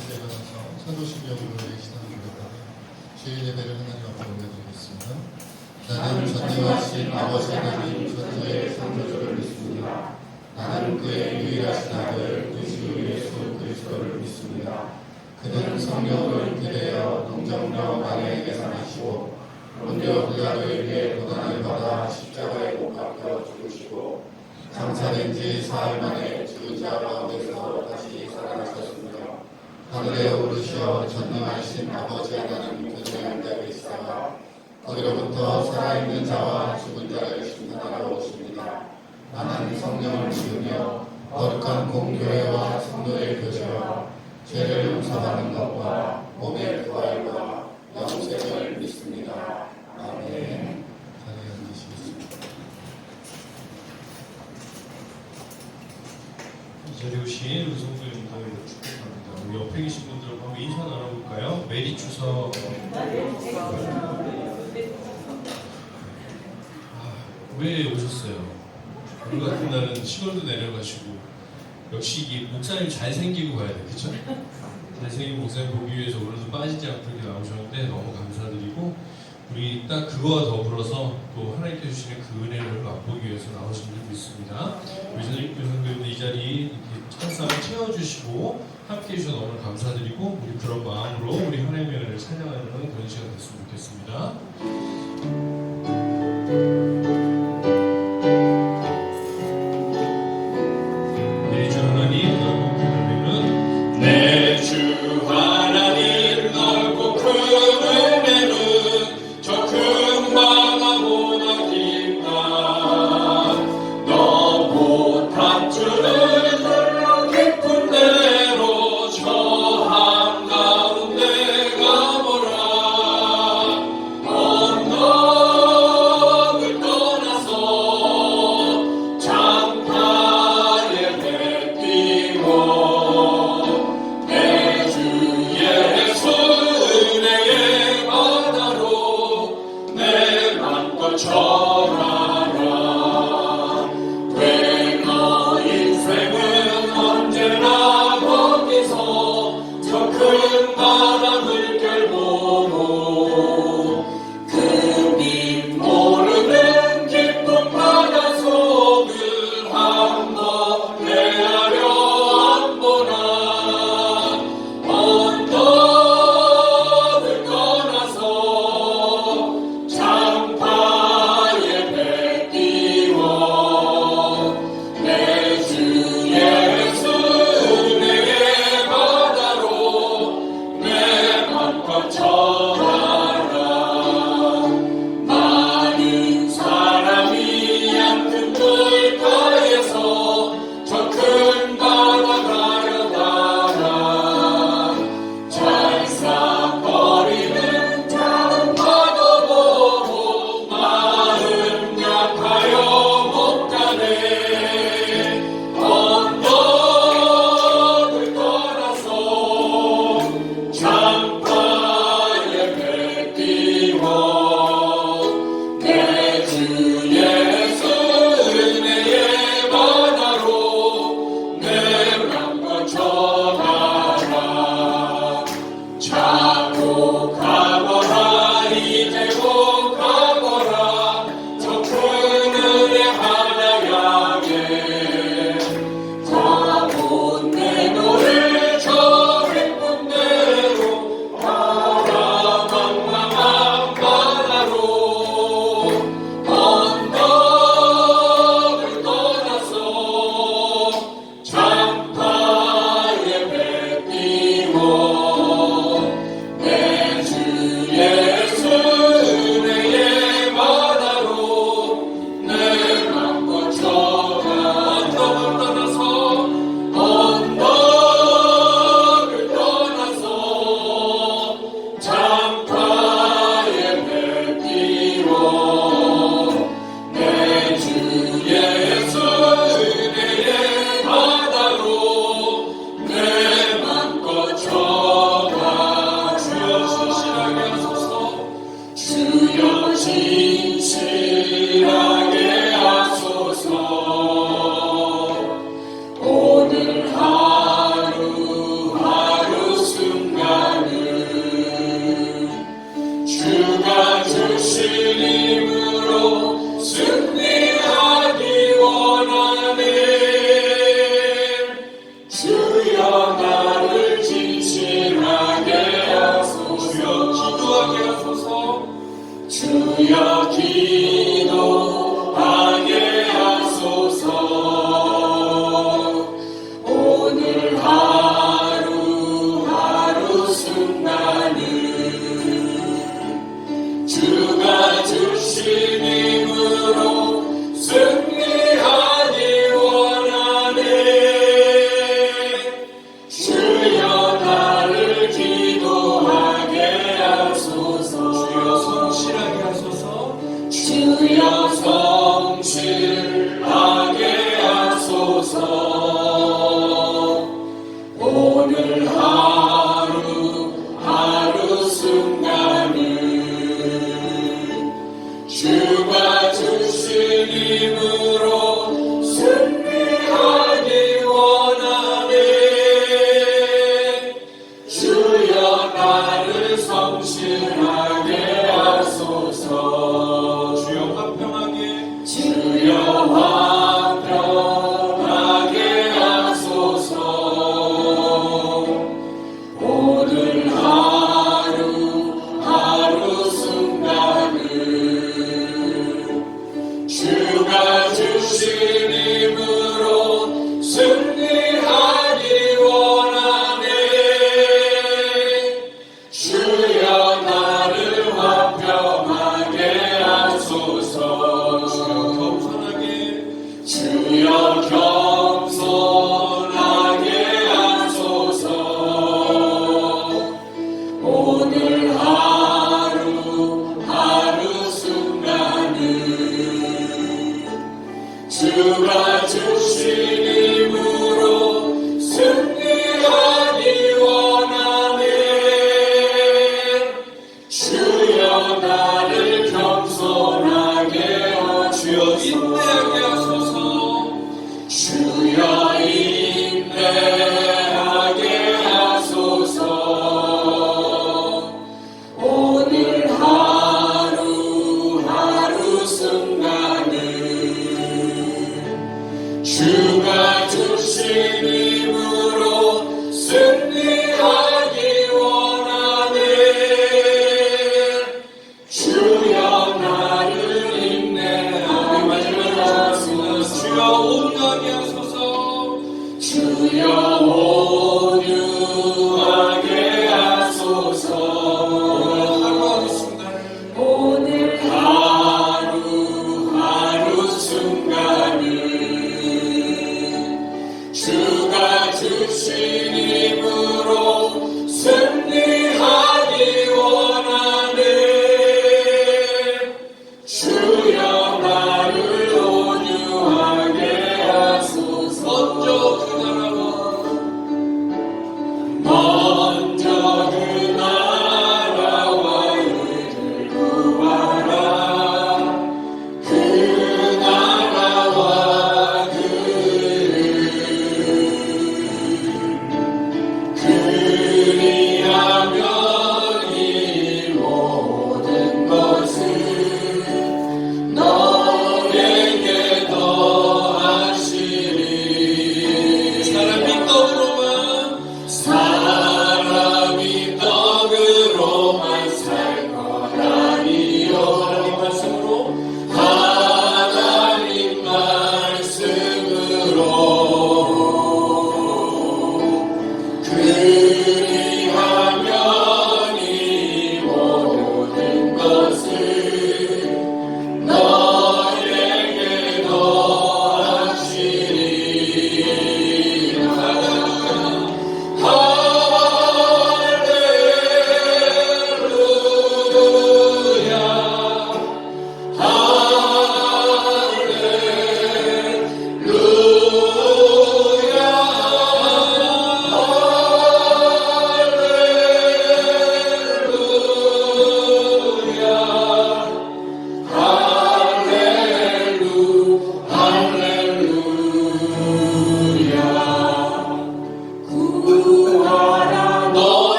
자리에서 일어나서 사도신경으로 신앙을 고백하며 주일 예배를 하나님 앞에 올려드리겠습니다. 나는 전능하신 아버지 하나님 천지의 창조주를 믿습니다. 나는 그의 유일하신 아들 그 주 예수 그리스도를 믿습니다. 그는 성령을 기대어 동정녀 마리아에게서 나시고 본디오 빌라도에 의해 고난을 받아 십자가에 못 박혀 죽으시고 장사된 지 사흘 만에 죽은 자 가운데서 다시 살아나셨습니다. 하늘에 오르시어 전능하신 아버지 하나님 교제 앉아 계시다가 거기로부터 살아있는 자와 죽은 자를 심판하러 오십니다. 나는 성령을 믿으며 거룩한 공교회와 성도의 교제와 죄를 용서하는 것과 몸의 부활과 영생을 믿습니다. 아멘. 자리에 앉으시겠습니다. 이 자리에 오신 우리 성도님들 축복합니다. 우리 옆에 계신 분들하고 한번 인사 나눠볼까요? 메리 추석. 왜 오셨어요? 오늘 같은 날은 시골도 내려가시고 역시 이게 목사님 잘생기고 가야 돼, 그쵸? 잘생긴 목사님 보기 위해서 오늘도 빠지지 않고 이렇게 나오셨는데 너무 감사드리고 우리 딱 그거와 더불어서 또 하나님께 주시는 그 은혜를 맛보기 위해서 나오신 분도 있습니다. 우리 성도님들 이 자리 이렇게 항상 채워주시고 함께 해주셔서 너무 감사드리고 우리 그런 마음으로 우리 하나님의 은혜를 찬양하는 그런 시간 됐으면 좋겠습니다. 또 주여 기도하게 하소서. 오늘 하루하루 순간을 주가 주신 힘으로 승리하기 원하네. 주여 나를 기도하게 하소서. 주여 성실하게 하소서. 주여 성실하게 하소서. 오늘 하루하루 순간을 주가 주신 힘으로 승리하기 원하네. 주여 나를 성실하게 하소서. 주여 화평하게. 주여 화평하게 하소서.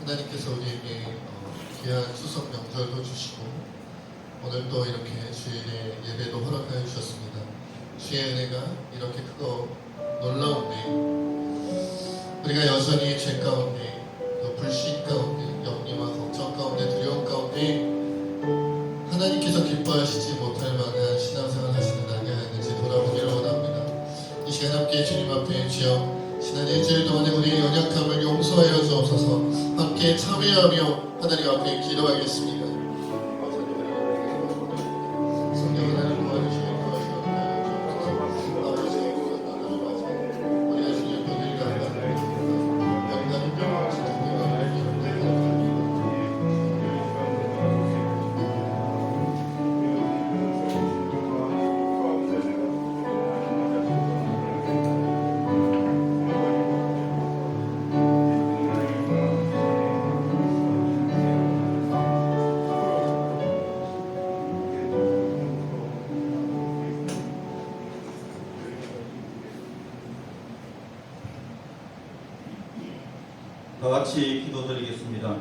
하나님께서 우리에게 귀한 추석 명절도 주시고 오늘 또 이렇게 주일에 예배도 허락하여 주셨습니다. 주의 은혜가 이렇게 크고 놀라운데 우리가 여전히 죄 가운데 또 불신 가운데 염려와 걱정 가운데 두려움 가운데 하나님께서 기뻐하시지 못할 만한 신앙생활 하시는 날이 아닌지 돌아보기를 원합니다. 이 시간 함께 주님 앞에 주여 지난 일주일 동안에 우리의 연약함을 용서하여 주옵소서. 함께 참여하며 하나님 앞에 기도하겠습니다. 성령 하나님 도와주시고 아버지의 구원 나눠주마시고 우리가 주님 편을 감사합니다. 영광의 평화 다 같이 기도드리겠습니다.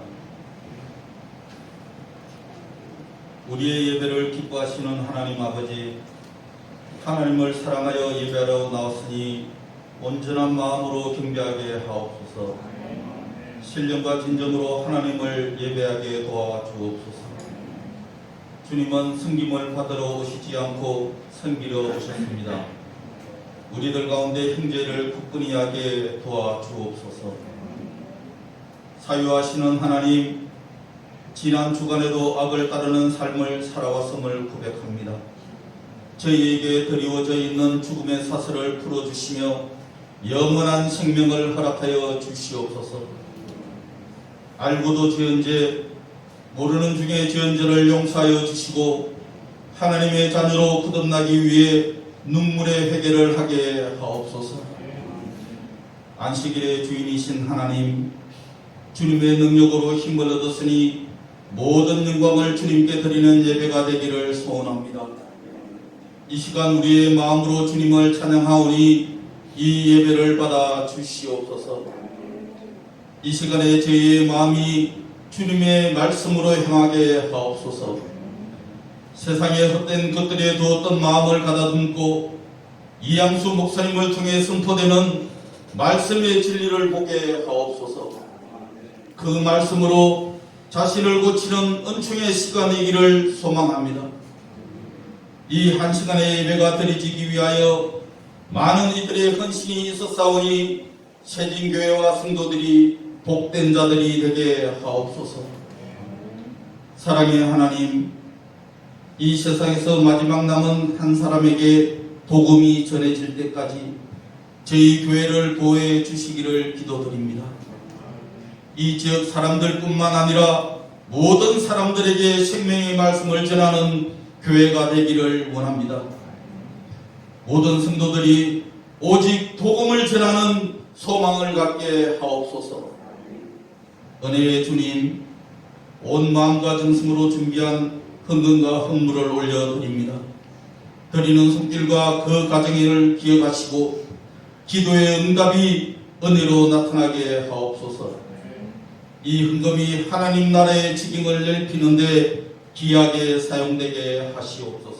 우리의 예배를 기뻐하시는 하나님 아버지, 하나님을 사랑하여 예배하러 나왔으니 온전한 마음으로 경배하게 하옵소서. 신령과 진정으로 하나님을 예배하게 도와 주옵소서. 주님은 섬김을 받으러 오시지 않고 섬기러 오셨습니다. 우리들 가운데 형제를 굳건히 하게 도와 주옵소서. 사유하시는 하나님, 지난 주간에도 악을 따르는 삶을 살아왔음을 고백합니다. 저희에게 드리워져 있는 죽음의 사슬을 풀어주시며 영원한 생명을 허락하여 주시옵소서. 알고도 죄언죄, 모르는 중에 죄언죄를 용서하여 주시고 하나님의 자녀로 거듭나기 위해 눈물의 회개를 하게 하옵소서. 안식일의 주인이신 하나님, 주님의 능력으로 힘을 얻었으니 모든 영광을 주님께 드리는 예배가 되기를 소원합니다. 이 시간 우리의 마음으로 주님을 찬양하오니 이 예배를 받아 주시옵소서. 이 시간에 저희의 마음이 주님의 말씀으로 향하게 하옵소서. 세상의 헛된 것들에 두었던 마음을 가다듬고 이양수 목사님을 통해 선포되는 말씀의 진리를 보게 하옵소서. 그 말씀으로 자신을 고치는 은총의 시간이기를 소망합니다. 이 한 시간의 예배가 드려지기 위하여 많은 이들의 헌신이 있었사오니 세진교회와 성도들이 복된 자들이 되게 하옵소서. 사랑의 하나님, 이 세상에서 마지막 남은 한 사람에게 복음이 전해질 때까지 저희 교회를 보호해 주시기를 기도드립니다. 이 지역 사람들뿐만 아니라 모든 사람들에게 생명의 말씀을 전하는 교회가 되기를 원합니다. 모든 성도들이 오직 복음을 전하는 소망을 갖게 하옵소서. 은혜의 주님, 온 마음과 정성으로 준비한 헌금과 헌물을 올려드립니다. 드리는 손길과 그 가정을 기억하시고 기도의 응답이 은혜로 나타나게 하옵소서. 이 헌금이 하나님 나라의 직임을 넓히는데 귀하게 사용되게 하시옵소서.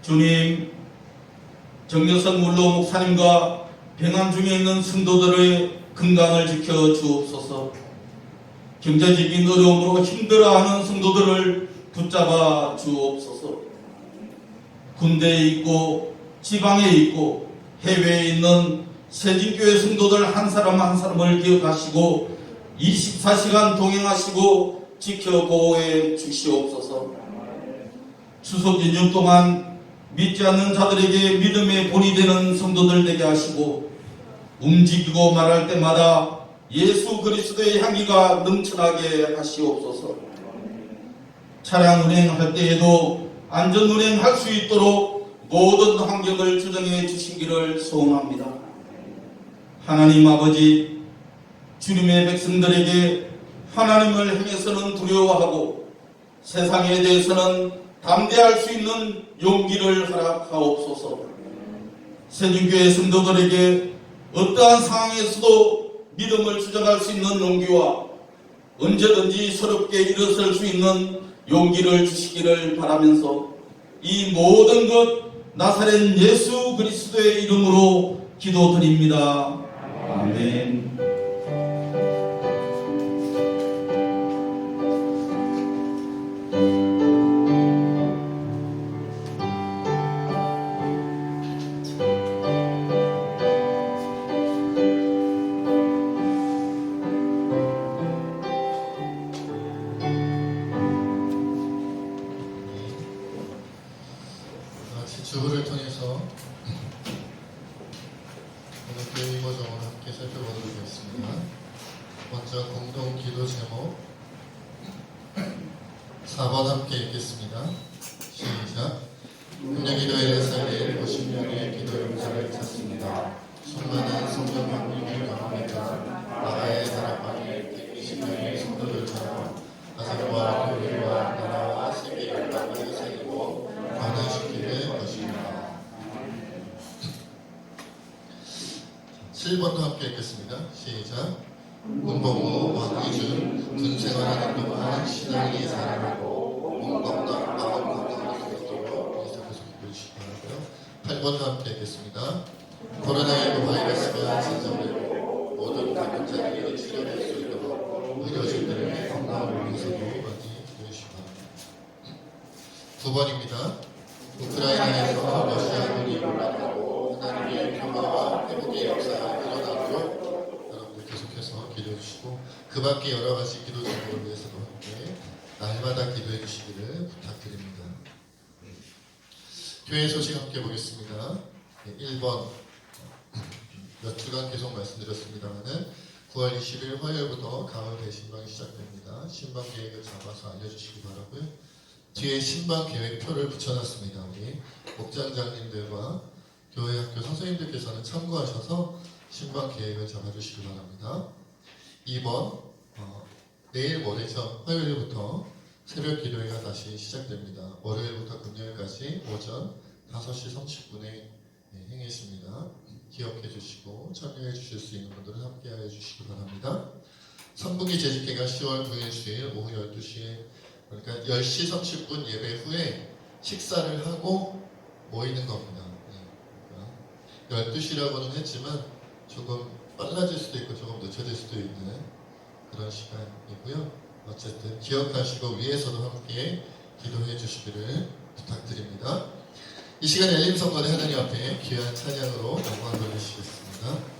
주님, 정여선 물로 목사님과 병환 중에 있는 성도들의 건강을 지켜 주옵소서. 경제적인 어려움으로 힘들어하는 성도들을 붙잡아 주옵소서. 군대에 있고 지방에 있고 해외에 있는 세진교회 성도들 한 사람 한 사람을 기억하시고 24시간 동행하시고 지켜 보호해 주시옵소서. 추석 연휴 동안 믿지 않는 자들에게 믿음의 본이 되는 성도들 되게 하시고 움직이고 말할 때마다 예수 그리스도의 향기가 넘쳐나게 하시옵소서. 차량 운행할 때에도 안전 운행할 수 있도록 모든 환경을 조정해 주시기를 소원합니다. 하나님 아버지, 주님의 백성들에게 하나님을 향해서는 두려워하고 세상에 대해서는 담대할 수 있는 용기를 허락하옵소서. 세진교회 성도들에게 어떠한 상황에서도 믿음을 주장할 수 있는 용기와 언제든지 새롭게 일어설 수 있는 용기를 주시기를 바라면서 이 모든 것 나사렛 예수 그리스도의 이름으로 기도드립니다. 아멘. 주부를 통해서 오늘 교회 과정을 함께 살펴보도록 하겠습니다. 먼저 공동 기도 제목 4번 함께 읽겠습니다. 시작. 금요기도회를 살릴 50명의 기도 용사를 찾습니다. 수많은 성전 방문을 경험했던 나라의 다락방에 120명의 성도들처럼 가정과 교회와 나라와 세계 연합을 살리고 변화시키는 것입니다. 7번도 함께 읽겠습니다. 시작. 문봉우 왕의준 군생활하는 동안 신앙이 자라나고 몸 건강, 마음 건강이 되도록 계속해서 기도해주시기 바라고요. 8번도 함께 읽겠습니다. 코로나19 바이러스가 진정되고 모든 감염자들이 치료될 수 있도록 의료진들의 건강을 위해서도 많이 기도해주시기 바랍니다. 9번입니다. 우크라이나에서 러시아군이 올라가고 하나님의 평화와 회복의 역사가 일어나도록 여러분들 계속해서 기도해 주시고 그 밖에 여러 가지 기도 제목을 위해서도 함께 날마다 기도해 주시기를 부탁드립니다. 교회 소식 함께 보겠습니다. 1번 몇 주간 계속 말씀드렸습니다만은 9월 20일 화요일부터 가을 대신방이 시작됩니다. 신방 계획을 잡아서 알려주시기 바라고요. 뒤에 신방 계획표를 붙여놨습니다. 우리 목장장님들과 교회 학교 선생님들께서는 참고하셔서 신방 계획을 잡아주시기 바랍니다. 2번 내일 모레죠. 화요일부터 새벽 기도회가 다시 시작됩니다. 월요일부터 금요일까지 오전 5시 30분에 행했습니다. 기억해 주시고 참여해 주실 수 있는 분들은 함께하여 주시기 바랍니다. 선분기 재직회가 10월 9일 주일 오후 12시에 그러니까 10시 30분 예배 후에 식사를 하고 모이는 겁니다. 그러니까 12시라고는 했지만 조금 빨라질 수도 있고 조금 늦춰질 수도 있는 그런 시간이고요. 어쨌든 기억하시고 위에서도 함께 기도해 주시기를 부탁드립니다. 이 시간에 열림성전의 하나님 앞에 귀한 찬양으로 영광 돌리시겠습니다.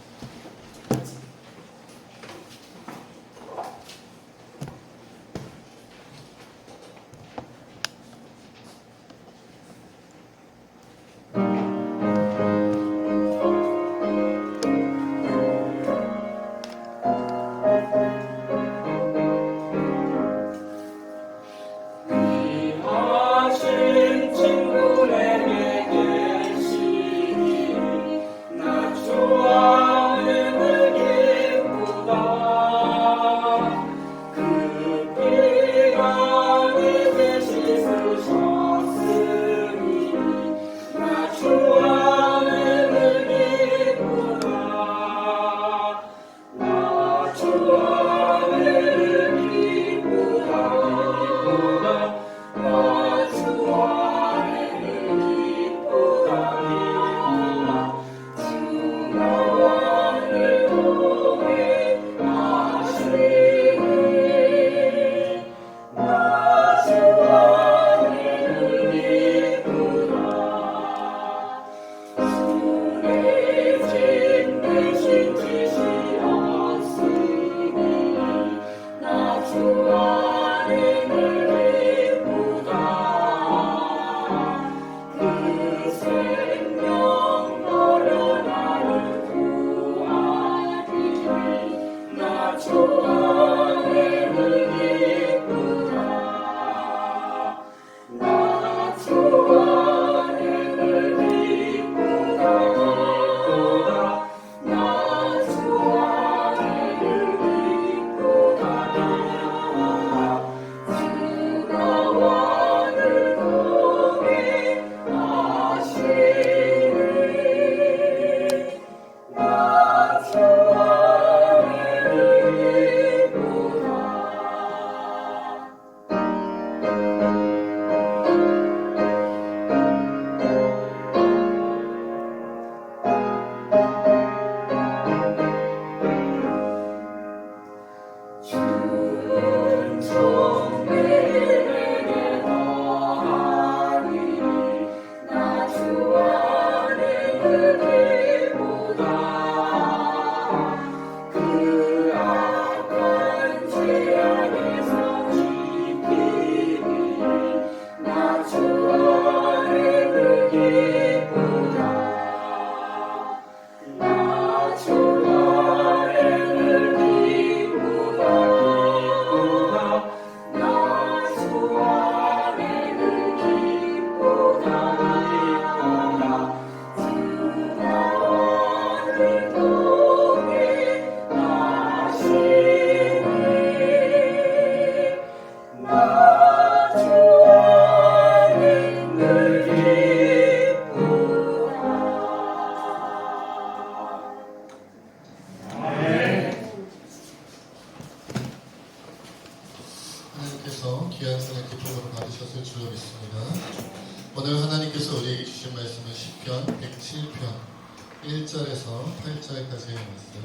1절에서 8절까지의 말씀.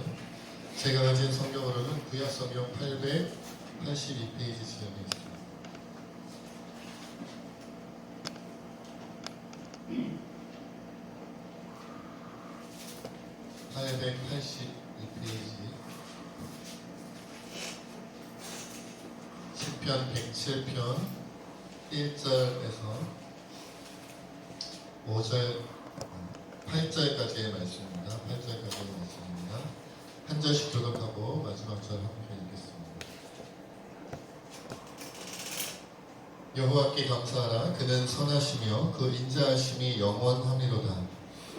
제가 가진 성경으로는 구약 성경 882페이지 지점에 있습니다. 882페이지 시편 107편 1절에서 5절 8절까지의 말씀입니다. 8절까지의 말씀입니다. 한 절씩 교독하고 마지막 절 함께 읽겠습니다. 여호와께 감사하라. 그는 선하시며 그 인자하심이 영원함이로다.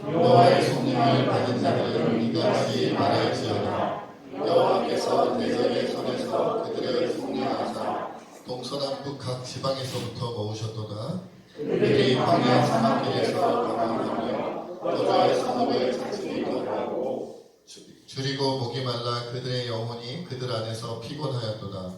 여호와의 성령을 받은 자들은 이같이 말할지어다. 여호와께서 대적의 손에서 그들을 속량하사 동서남북 각 지방에서부터 모으셨도다. 그들이 광야 사막길에서 방황하며 여호와의 성읍을 찾지 못하고 줄이고 목이 말라 그들의 영혼이 그들 안에서 피곤하였도다.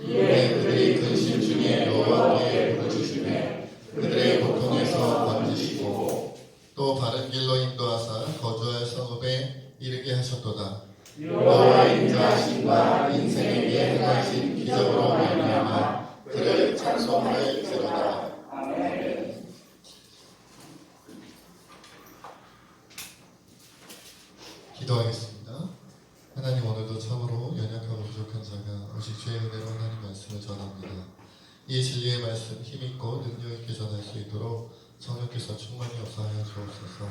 이에 그들이 근심 중에 여호와께 부르짖으매 그들의 고통에서 건지시고 또 바른 길로 인도하사 거주할 성읍에 이르게 하셨도다. 여호와의 인자하심과 인생에게 행하신 기적으로 말미암아 그를 찬송할지로다. 아멘. 기도하겠습니다. 하나님, 오늘도 참으로 연약하고 부족한 자가 오직 주의 은혜로 하나님 말씀을 전합니다. 이 진리의 말씀 힘있고 능력있게 전할 수 있도록 성령께서 충만히 역사하여 주옵소서.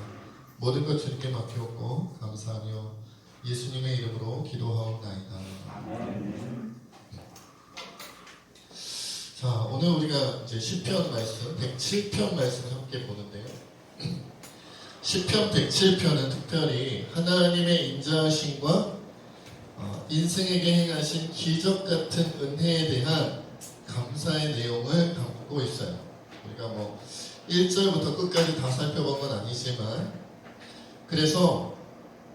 모든 것 주님께 맡기옵고 감사하며 예수님의 이름으로 기도하옵나이다. 자, 오늘 우리가 이제 시편 말씀 107편 말씀을 함께 보는데요. 시편 107편은 특별히 하나님의 인자하심과 인생에게 행하신 기적 같은 은혜에 대한 감사의 내용을 담고 있어요. 우리가 1절부터 끝까지 다 살펴본 건 아니지만, 그래서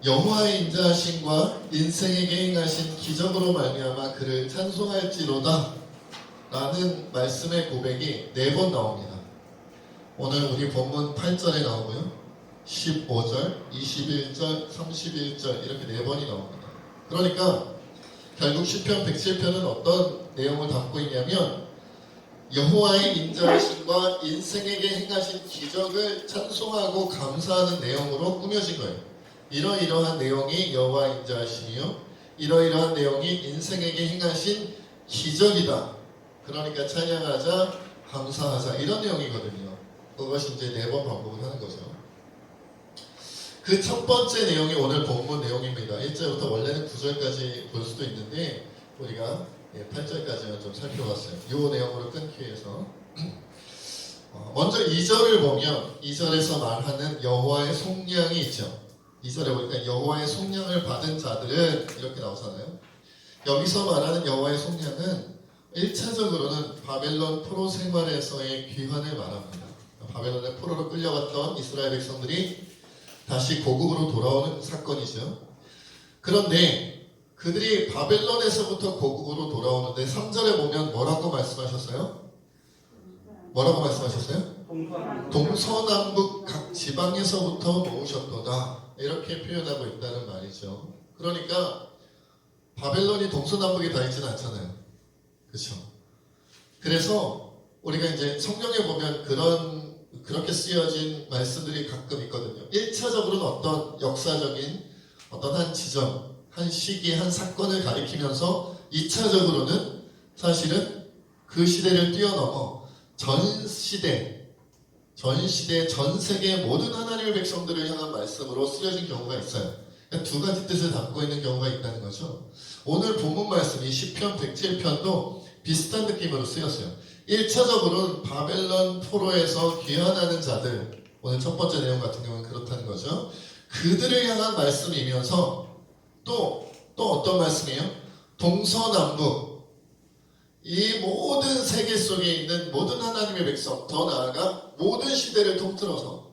여호와의 인자하심과 인생에게 행하신 기적으로 말미암아 그를 찬송할지로다 라는 말씀의 고백이 4번 나옵니다. 오늘 우리 본문 8절에 나오고요, 15절, 21절, 31절 이렇게 4번이 나옵니다. 그러니까 결국 시편 107편은 어떤 내용을 담고 있냐면 여호와의 인자하심과 인생에게 행하신 기적을 찬송하고 감사하는 내용으로 꾸며진 거예요. 이러이러한 내용이 여호와의 인자하심이요, 이러이러한 내용이 인생에게 행하신 기적이다. 그러니까 찬양하자, 감사하자, 이런 내용이거든요. 그것이 이제 4번 반복을 하는 거죠. 그 첫 번째 내용이 오늘 본문 내용입니다. 1절부터 원래는 9절까지 볼 수도 있는데 우리가 8절까지만 좀 살펴봤어요. 이 내용으로 끊기 위해서. 먼저 2절을 보면 2절에서 말하는 여호와의 속량이 있죠. 2절에 보니까 여호와의 속량을 받은 자들은 이렇게 나오잖아요. 여기서 말하는 여호와의 속량은 1차적으로는 바벨론 포로 생활에서의 귀환을 말합니다. 바벨론의 포로로 끌려갔던 이스라엘 백성들이 다시 고국으로 돌아오는 사건이죠. 그런데 그들이 바벨론에서부터 고국으로 돌아오는데 3절에 보면 뭐라고 말씀하셨어요? 뭐라고 말씀하셨어요? 동서남북 각 지방에서부터 모으셨도다, 이렇게 표현하고 있다는 말이죠. 그러니까 바벨론이 동서남북에 다 있지는 않잖아요. 그렇죠? 그래서 우리가 이제 성경에 보면 그렇게 쓰여진 말씀들이 가끔 있거든요. 1차적으로는 어떤 역사적인 어떤 한 지점, 한 시기, 한 사건을 가리키면서 2차적으로는 사실은 그 시대를 뛰어넘어 전 시대, 전 세계 모든 하나님의 백성들을 향한 말씀으로 쓰여진 경우가 있어요. 그러니까 두 가지 뜻을 담고 있는 경우가 있다는 거죠. 오늘 본문 말씀이 시편 107편도 비슷한 느낌으로 쓰였어요. 1차적으로는 바벨론 포로에서 귀환하는 자들, 오늘 첫 번째 내용 같은 경우는 그렇다는 거죠. 그들을 향한 말씀이면서 또 어떤 말씀이에요? 동서남북, 이 모든 세계 속에 있는 모든 하나님의 백성, 더 나아가 모든 시대를 통틀어서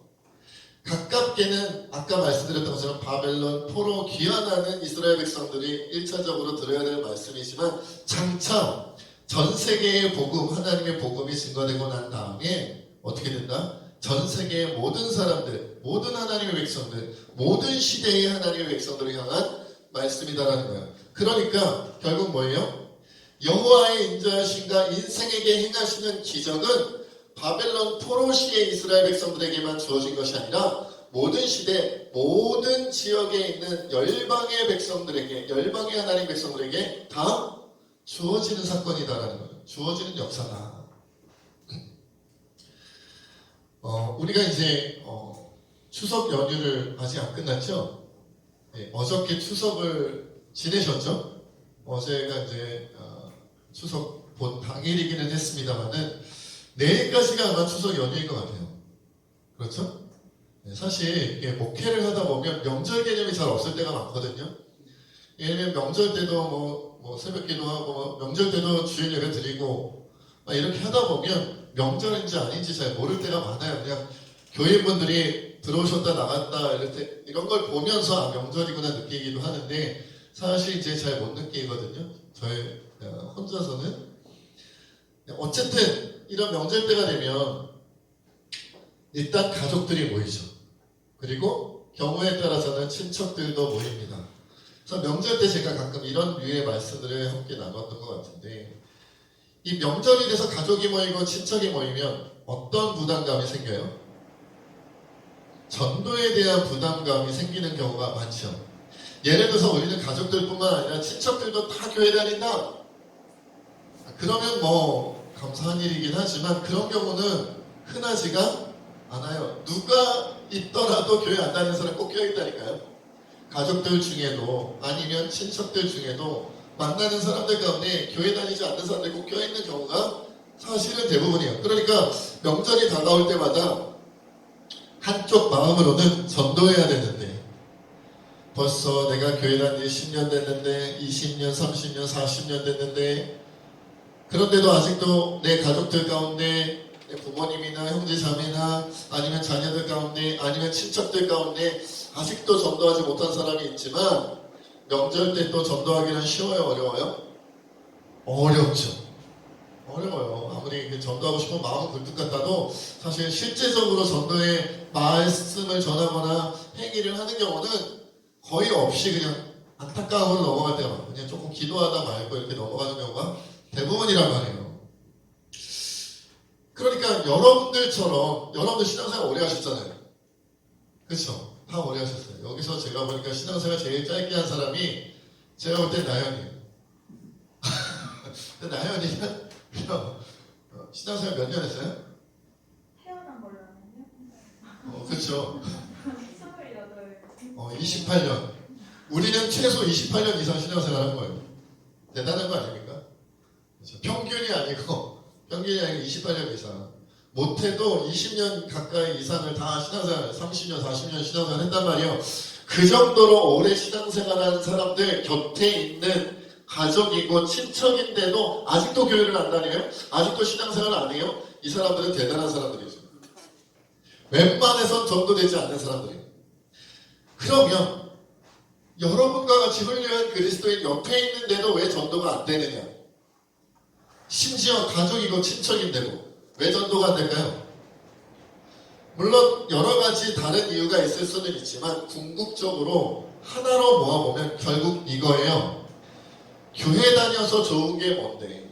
가깝게는 아까 말씀드렸던 것처럼 바벨론 포로 귀환하는 이스라엘 백성들이 1차적으로 들어야 될 말씀이지만, 장차 전 세계의 복음, 하나님의 복음이 증거되고 난 다음에 어떻게 된다? 전 세계의 모든 사람들, 모든 하나님의 백성들, 모든 시대의 하나님의 백성들을 향한 말씀이다라는 거예요. 그러니까 결국 뭐예요? 여호와의 인자하심과 인생에게 행하시는 기적은 바벨론 포로 시의 이스라엘 백성들에게만 주어진 것이 아니라 모든 시대, 모든 지역에 있는 열방의 백성들에게, 열방의 하나님 백성들에게 다 주어지는 사건이다라는 거예요. 주어지는 역사다. 우리가 이제 추석 연휴를 아직 안 끝났죠? 네, 어저께 추석을 지내셨죠? 어제가 이제 추석 본 당일이기는 했습니다만은 내일까지가 아마 추석 연휴인 것 같아요. 그렇죠? 네, 사실 이게 목회를 하다 보면 명절 개념이 잘 없을 때가 많거든요. 왜냐면 명절 때도 뭐 새벽기도 하고 명절 때도 주일 예배 드리고 이렇게 하다 보면 명절인지 아닌지 잘 모를 때가 많아요. 그냥 교인분들이 들어오셨다 나갔다 이런 걸 보면서 명절이구나 느끼기도 하는데 사실 이제 잘 못 느끼거든요. 저희 혼자서는. 어쨌든 이런 명절 때가 되면 일단 가족들이 모이죠. 그리고 경우에 따라서는 친척들도 모입니다. 그래서 명절 때 제가 가끔 이런 류의 말씀들을 함께 나눴던 것 같은데 이 명절이 돼서 가족이 모이고 친척이 모이면 어떤 부담감이 생겨요? 전도에 대한 부담감이 생기는 경우가 많죠. 예를 들어서 우리는 가족들뿐만 아니라 친척들도 다 교회 다닌다. 그러면 뭐 감사한 일이긴 하지만 그런 경우는 흔하지가 않아요. 누가 있더라도 교회 안 다니는 사람 꼭 껴있다니까요. 가족들 중에도 아니면 친척들 중에도 만나는 사람들 가운데 교회 다니지 않는 사람들이 꼭 껴있는 경우가 사실은 대부분이에요. 그러니까 명절이 다가올 때마다 한쪽 마음으로는 전도해야 되는데 벌써 내가 교회 다닌 지 10년 됐는데 20년, 30년, 40년 됐는데 그런데도 아직도 내 가족들 가운데 내 부모님이나 형제 자매나 아니면 자녀들 가운데 아니면 친척들 가운데 아직도 전도하지 못한 사람이 있지만 명절 때 또 전도하기는 쉬워요? 어려워요? 어렵죠. 어려워요. 아무리 전도하고 싶은 마음은 굴뚝 같아도 사실 실제적으로 전도의 말씀을 전하거나 행위를 하는 경우는 거의 없이 그냥 안타까움으로 넘어갈 때가 많아요. 그냥 조금 기도하다 말고 이렇게 넘어가는 경우가 대부분이란 말이에요. 그러니까 여러분들처럼 여러분들 신앙생활 오래 하셨잖아요. 그렇죠? 다 오래 하셨어요. 여기서 제가 보니까 신앙생활 제일 짧게 한 사람이 제가 볼 때 나연이에요. 나연이는 신앙생활 몇 년 했어요? 태어난 걸로 아는요? 그렇죠. 28. 28년. 우리는 최소 28년 이상 신앙생활 한 거예요. 대단한 거 아닙니까? 그렇죠. 평균이 아니고 28년 이상. 못해도 20년 가까이 이상을 다 신앙생활, 30년, 40년 신앙생활 했단 말이에요. 그 정도로 오래 신앙생활하는 사람들 곁에 있는 가족이고 친척인데도 아직도 교회를 안 다녀요? 아직도 신앙생활 안 해요? 이 사람들은 대단한 사람들이죠. 웬만해선 전도되지 않는 사람들이에요. 그러면 여러분과 같이 훌륭한 그리스도인 옆에 있는데도 왜 전도가 안 되느냐? 심지어 가족이고 친척인데도 왜 전도가 안 될까요? 물론 여러 가지 다른 이유가 있을 수는 있지만 궁극적으로 하나로 모아보면 결국 이거예요. 교회 다녀서 좋은 게 뭔데?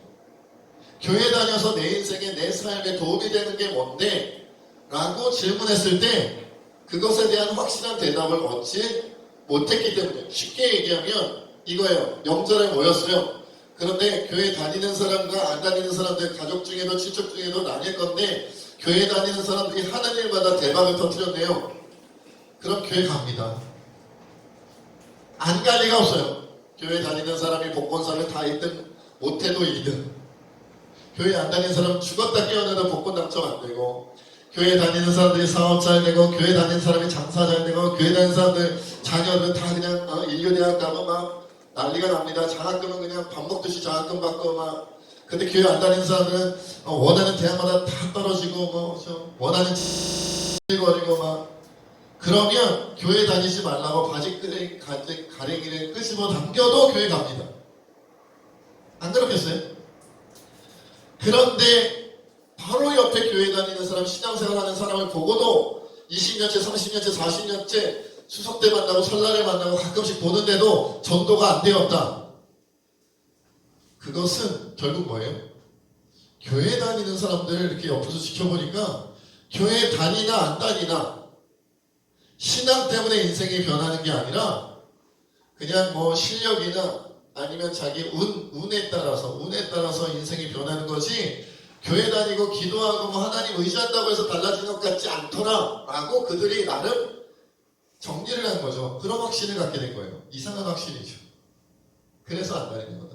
교회 다녀서 내 인생에 내 삶에 도움이 되는 게 뭔데? 라고 질문했을 때 그것에 대한 확실한 대답을 얻지 못했기 때문에 쉽게 얘기하면 이거예요. 명절에 모였어요. 그런데 교회 다니는 사람과 안 다니는 사람들 가족 중에도 친척 중에도 나뉠 건데 교회 다니는 사람들이 하는 일마다 대박을 터뜨렸네요. 그럼 교회 갑니다. 안 갈 리가 없어요. 교회 다니는 사람이 복권사를 다 1등 못해도 2등. 교회 안 다니는 사람 죽었다 깨어나도 복권 당첨 안 되고 교회 다니는 사람들이 사업 잘 되고 교회 다니는 사람이 장사 잘 되고 교회 다니는 사람들 자녀들 다 그냥 인류대학 가고 막 난리가 납니다. 장학금은 그냥 밥 먹듯이 장학금 받고 막. 근데 교회 안 다니는 사람들은 원하는 대학마다 다 떨어지고 원하는 거리고 막. 그러면 교회 다니지 말라고 바지 가랭이를 끄집어 당겨도 교회 갑니다. 안 그렇겠어요? 그런데 바로 옆에 교회 다니는 사람, 신앙생활 하는 사람을 보고도 20년째, 30년째, 40년째 추석 때 만나고 설날에 만나고 가끔씩 보는데도 전도가 안 되었다. 그것은 결국 뭐예요? 교회 다니는 사람들을 이렇게 옆에서 지켜보니까 교회 다니나 안 다니나 신앙 때문에 인생이 변하는 게 아니라 그냥 뭐 실력이나 아니면 자기 운에 따라서 인생이 변하는 거지, 교회 다니고 기도하고 뭐 하나님 의지한다고 해서 달라지는 것 같지 않더라 라고 그들이 나름 정리를 한 거죠. 그런 확신을 갖게 된 거예요. 이상한 확신이죠. 그래서 안 다니는 거다.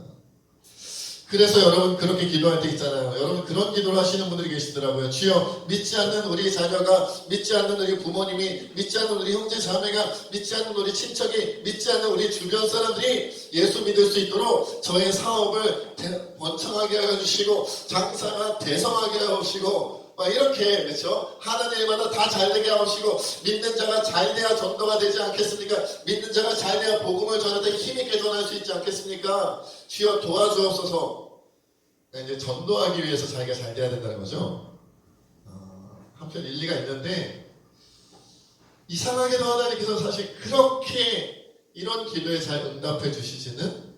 그래서 여러분 그렇게 기도할 때 있잖아요. 여러분 그런 기도를 하시는 분들이 계시더라고요. 주여, 믿지 않는 우리 자녀가, 믿지 않는 우리 부모님이, 믿지 않는 우리 형제 자매가, 믿지 않는 우리 친척이, 믿지 않는 우리 주변 사람들이 예수 믿을 수 있도록 저의 사업을 번창하게 하여 주시고 장사가 대성하게 하여 주시고 막 이렇게, 그렇죠? 하는 일마다 다 잘되게 하시고, 믿는 자가 잘돼야 전도가 되지 않겠습니까? 믿는 자가 잘돼야 복음을 전할 때 힘있게 전할 수 있지 않겠습니까? 주여 도와주옵소서. 이제 전도하기 위해서 자기가 잘돼야 된다는 거죠. 한편 일리가 있는데, 이상하게도 하나님께서 사실 그렇게 이런 기도에 잘 응답해 주시지는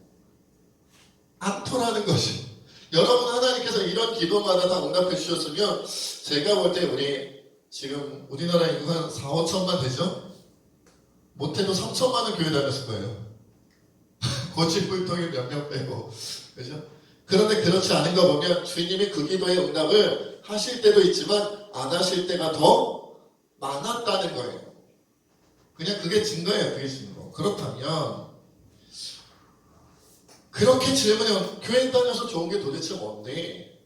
않더라는 것이. 여러분 하나님께서 이런 기도마다 다 응답해 주셨으면 제가 볼 때 지금 우리나라 인구가 한 4, 5천만 되죠? 못해도 3천만은 교회 다녔을 거예요. 고집불통이 몇 명 빼고, 그죠? 그런데 그렇지 않은 거 보면 주님이 그 기도의 응답을 하실 때도 있지만 안 하실 때가 더 많았다는 거예요. 그냥 그게 증거예요. 그게 증거. 그렇다면 그렇게 질문해, 교회 다녀서 좋은 게 도대체 뭔데?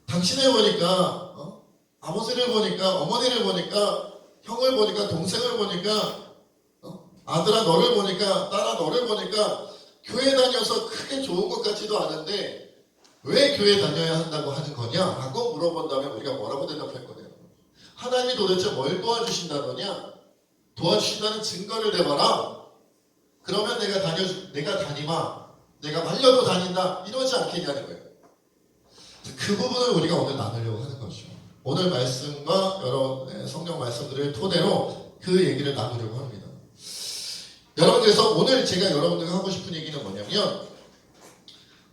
당신을 보니까, 아버지를 보니까, 어머니를 보니까, 형을 보니까, 동생을 보니까, 아들아 너를 보니까, 딸아 너를 보니까 교회 다녀서 크게 좋은 것 같지도 않은데 왜 교회 다녀야 한다고 하는 거냐? 라고 물어본다면 우리가 뭐라고 대답할 거냐? 하나님이 도대체 뭘 도와주신다느냐? 도와주신다는 증거를 대봐라. 그러면 내가 다니마, 내가 말려도 다닌다, 이러지 않겠냐는 거예요. 그 부분을 우리가 오늘 나누려고 하는 거죠. 오늘 말씀과 여러 성경 말씀들을 토대로 그 얘기를 나누려고 합니다. 여러분, 그래서 오늘 제가 여러분들과 하고 싶은 얘기는 뭐냐면,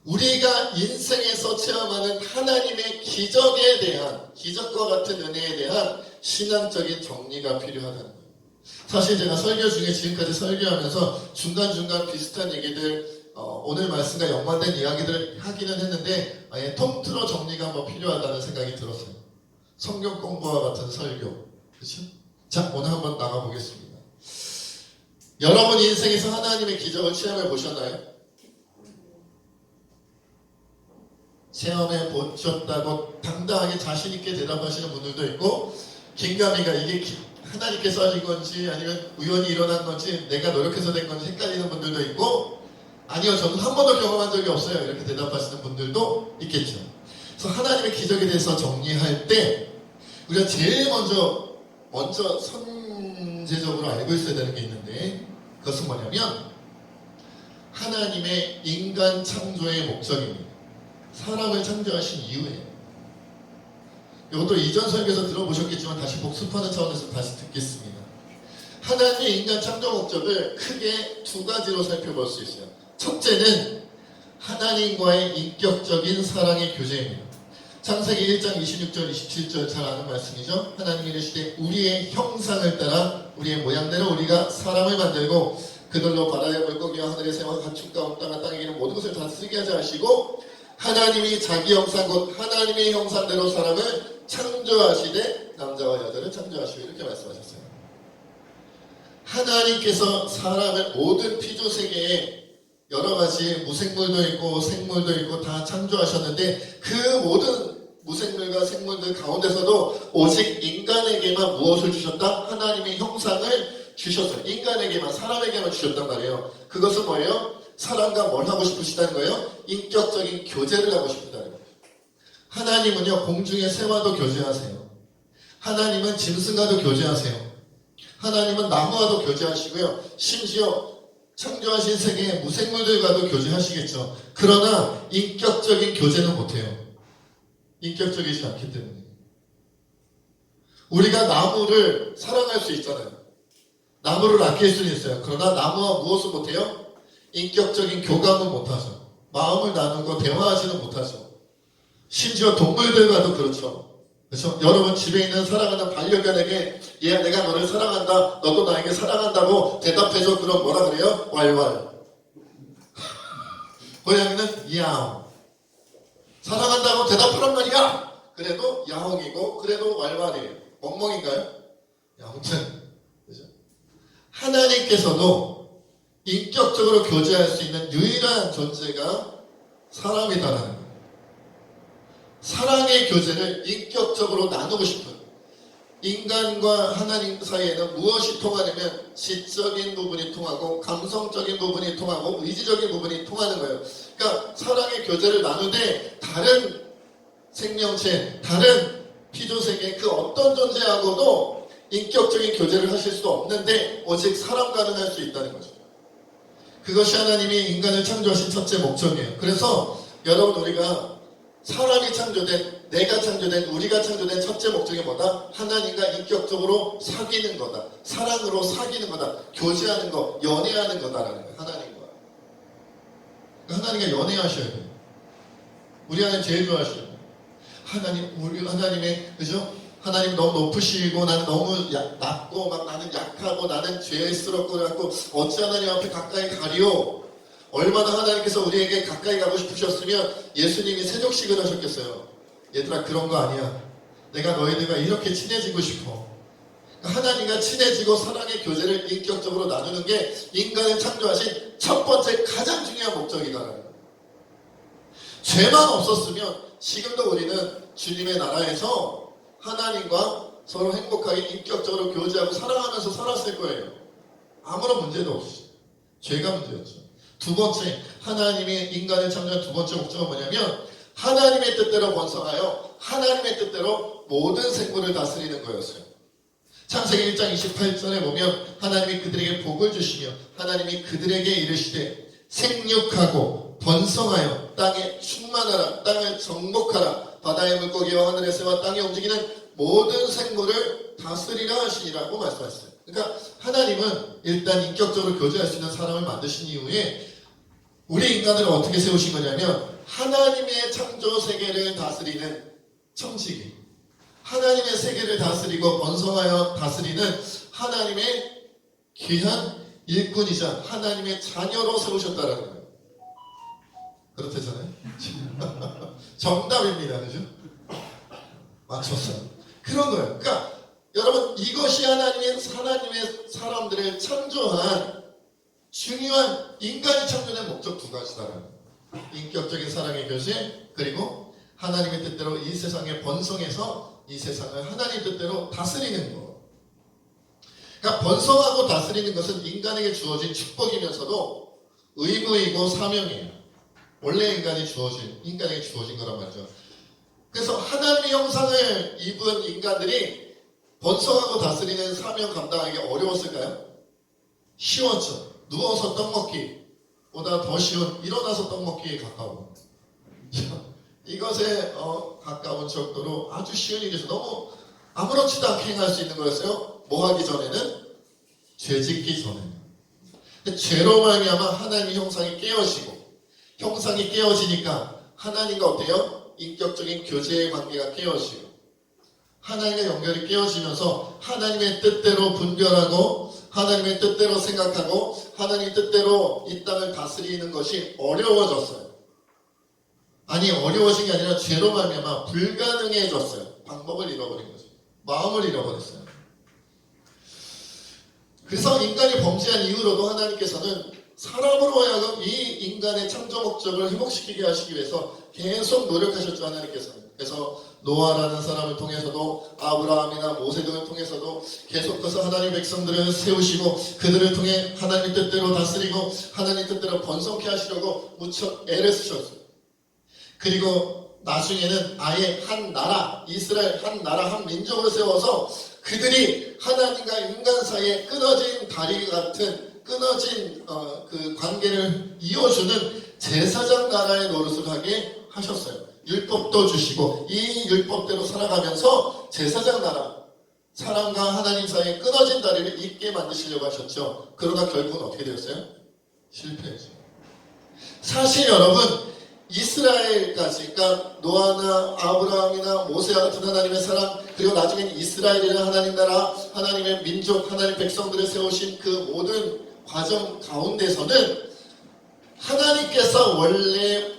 우리가 인생에서 체험하는 하나님의 기적에 대한, 기적과 같은 은혜에 대한 신앙적인 정리가 필요하다는 거예요. 사실 제가 설교 중에 지금까지 설교하면서 중간중간 비슷한 얘기들, 오늘 말씀과 연관된 이야기들을 하기는 했는데 아예 통틀어 정리가 한번 필요하다는 생각이 들었어요. 성경 공부와 같은 설교, 그렇죠? 자, 오늘 한번 나가보겠습니다. 여러분 인생에서 하나님의 기적을 체험해 보셨나요? 체험해 보셨다고 당당하게 자신있게 대답하시는 분들도 있고, 긴가미가 이게 하나님께서 하신 건지 아니면 우연히 일어난 건지 내가 노력해서 된 건지 헷갈리는 분들도 있고, 아니요 저는 한 번도 경험한 적이 없어요, 이렇게 대답하시는 분들도 있겠죠. 그래서 하나님의 기적에 대해서 정리할 때 우리가 제일 먼저 선제적으로 알고 있어야 되는 게 있는데, 그것은 뭐냐면 하나님의 인간 창조의 목적입니다. 사람을 창조하신 이유예요. 이것도 이전 설교에서 들어보셨겠지만 다시 복습하는 차원에서 다시 듣겠습니다. 하나님의 인간 창조 목적을 크게 두 가지로 살펴볼 수 있어요. 첫째는 하나님과의 인격적인 사랑의 교제입니다. 창세기 1장 26절 27절 잘 아는 말씀이죠. 하나님이 이르시되 우리의 형상을 따라 우리의 모양대로 우리가 사람을 만들고 그들로 바다의 물고기와 하늘의 새와 가축과 온 땅과 땅에 기는 모든 것을 다스리게 하자 하시고, 하나님이 자기 형상 곧 하나님의 형상대로 사람을 창조하시되 남자와 여자를 창조하시고, 이렇게 말씀하셨어요. 하나님께서 사람을 모든 피조 세계에 여러 가지 무생물도 있고 생물도 있고 다 창조하셨는데, 그 모든 무생물과 생물들 가운데서도 오직 인간에게만 무엇을 주셨다? 하나님의 형상을 주셨어요. 인간에게만, 사람에게만 주셨단 말이에요. 그것은 뭐예요? 사람과 뭘 하고 싶으시다는 거예요? 인격적인 교제를 하고 싶다는 거예요. 하나님은요, 공중의 새와도 교제하세요. 하나님은 짐승과도 교제하세요. 하나님은 나무와도 교제하시고요. 심지어 창조하신 세계의 무생물들과도 교제하시겠죠. 그러나 인격적인 교제는 못해요. 인격적이지 않기 때문에. 우리가 나무를 사랑할 수 있잖아요. 나무를 아낄 수는 있어요. 그러나 나무와 무엇을 못해요? 인격적인 교감은 못하죠. 마음을 나누고 대화하지는 못하죠. 심지어 동물들과도 그렇죠. 그렇죠? 여러분 집에 있는 사랑하는 반려견에게 얘야 내가 너를 사랑한다. 너도 나에게 사랑한다고 대답해줘. 그럼 뭐라 그래요? 왈왈. 고양이는 야옹. 사랑한다고 대답하란 말이야. 그래도 야옹이고 그래도 왈왈이에요. 멍멍인가요? 아무튼 그죠? 하나님께서도 인격적으로 교제할 수 있는 유일한 존재가 사람이다라는 거예요. 사랑의 교제를 인격적으로 나누고 싶어요. 인간과 하나님 사이에는 무엇이 통하냐면 지적인 부분이 통하고 감성적인 부분이 통하고 의지적인 부분이 통하는 거예요. 그러니까 사랑의 교제를 나누되 다른 생명체, 다른 피조세계 그 어떤 존재하고도 인격적인 교제를 하실 수 없는데 오직 사람과는 할 수 있다는 거죠. 그것이 하나님이 인간을 창조하신 첫째 목적이에요. 그래서 여러분 우리가 사람이 창조된, 내가 창조된, 우리가 창조된 첫째 목적이 뭐다? 하나님과 인격적으로 사귀는 거다. 사랑으로 사귀는 거다. 교제하는 거, 연애하는 거다라는 거예요. 하나님과. 그러니까 하나님과 연애하셔야 돼요. 우리 하나님 제일 좋아하시는 거예요. 하나님, 우리 하나님의, 그죠? 하나님 너무 높으시고 나는 너무 낮고 막 나는 약하고 나는 죄스럽고 그래갖고 어찌 하나님 앞에 가까이 가리오. 얼마나 하나님께서 우리에게 가까이 가고 싶으셨으면 예수님이 세족식을 하셨겠어요. 얘들아 그런 거 아니야. 내가 너희들과 이렇게 친해지고 싶어. 하나님과 친해지고 사랑의 교제를 인격적으로 나누는 게 인간을 창조하신 첫 번째 가장 중요한 목적이다. 죄만 없었으면 지금도 우리는 주님의 나라에서 하나님과 서로 행복하게 인격적으로 교제하고 사랑하면서 살았을 거예요. 아무런 문제도 없이. 죄가 문제였죠. 두 번째, 하나님이 인간을 창조한 두 번째 목적은 뭐냐면 하나님의 뜻대로 번성하여 하나님의 뜻대로 모든 생물을 다스리는 거였어요. 창세기 1장 28절에 보면 하나님이 그들에게 복을 주시며 하나님이 그들에게 이르시되 생육하고 번성하여 땅에 충만하라. 땅을 정복하라. 바다의 물고기와 하늘의 새와 땅에 움직이는 모든 생물을 다스리라 하시니라고 말씀하셨어요. 그러니까 하나님은 일단 인격적으로 교제할 수 있는 사람을 만드신 이후에 우리 인간을 어떻게 세우신 거냐면 하나님의 창조 세계를 다스리는 청지기, 하나님의 세계를 다스리고 번성하여 다스리는 하나님의 귀한 일꾼이자 하나님의 자녀로 세우셨다라는 거예요. 그렇다잖아요. 정답입니다. 그죠? 맞췄어요. 그런 거예요. 그러니까 여러분 이것이 하나님의 사람들을 창조한 중요한 인간이 창조된 목적 두 가지다라는 거예요. 인격적인 사랑의 교제 그리고 하나님의 뜻대로 이 세상에 번성해서 이 세상을 하나님 뜻대로 다스리는 거. 그러니까 번성하고 다스리는 것은 인간에게 주어진 축복이면서도 의무이고 사명이에요. 원래 인간에게 주어진 거란 말이죠. 그래서 하나님의 형상을 입은 인간들이 번성하고 다스리는 사명 감당하기 어려웠을까요? 쉬웠죠. 누워서 떡 먹기보다 더 쉬운 일어나서 떡 먹기에 가까운 이것에 가까운 정도로 아주 쉬운 일이죠. 너무 아무렇지도 않게 행할 수 있는 거였어요. 뭐 하기 전에는? 죄 짓기 전에는. 근데 죄로 말미암아 하나님의 형상이 깨어지고 형상이 깨어지니까 하나님과 어때요? 인격적인 교제의 관계가 깨어지고 하나님의 연결이 깨어지면서 하나님의 뜻대로 분별하고 하나님의 뜻대로 생각하고 하나님의 뜻대로 이 땅을 다스리는 것이 어려워졌어요. 아니 어려워진 게 아니라 죄로 말미암아 불가능해졌어요. 방법을 잃어버린 거죠. 마음을 잃어버렸어요. 그래서 인간이 범죄한 이후로도 하나님께서는 사람으로 하여금 이 인간의 창조 목적을 회복시키게 하시기 위해서 계속 노력하셨죠. 하나님께서는. 그래서 노아라는 사람을 통해서도 아브라함이나 모세 등을 통해서도 계속해서 하나님의 백성들을 세우시고 그들을 통해 하나님의 뜻대로 다스리고 하나님의 뜻대로 번성케 하시려고 무척 애를 쓰셨어요. 그리고 나중에는 아예 한 나라, 이스라엘 한 나라, 한 민족을 세워서 그들이 하나님과 인간 사이에 끊어진 다리 같은 끊어진 그 관계를 이어주는 제사장 나라의 노릇을 하게 하셨어요. 율법도 주시고 이 율법대로 살아가면서 제사장 나라, 사람과 하나님 사이에 끊어진 다리를 있게 만드시려고 하셨죠. 그러다 결국은 어떻게 되었어요? 실패했죠. 사실 여러분, 이스라엘까지, 그러니까 노아나 아브라함이나 모세와 같은 하나님의 사람, 그리고 나중에는 이스라엘이라는 하나님 나라, 하나님의 민족, 하나님 백성들을 세우신 그 모든 과정 가운데서는 하나님께서 원래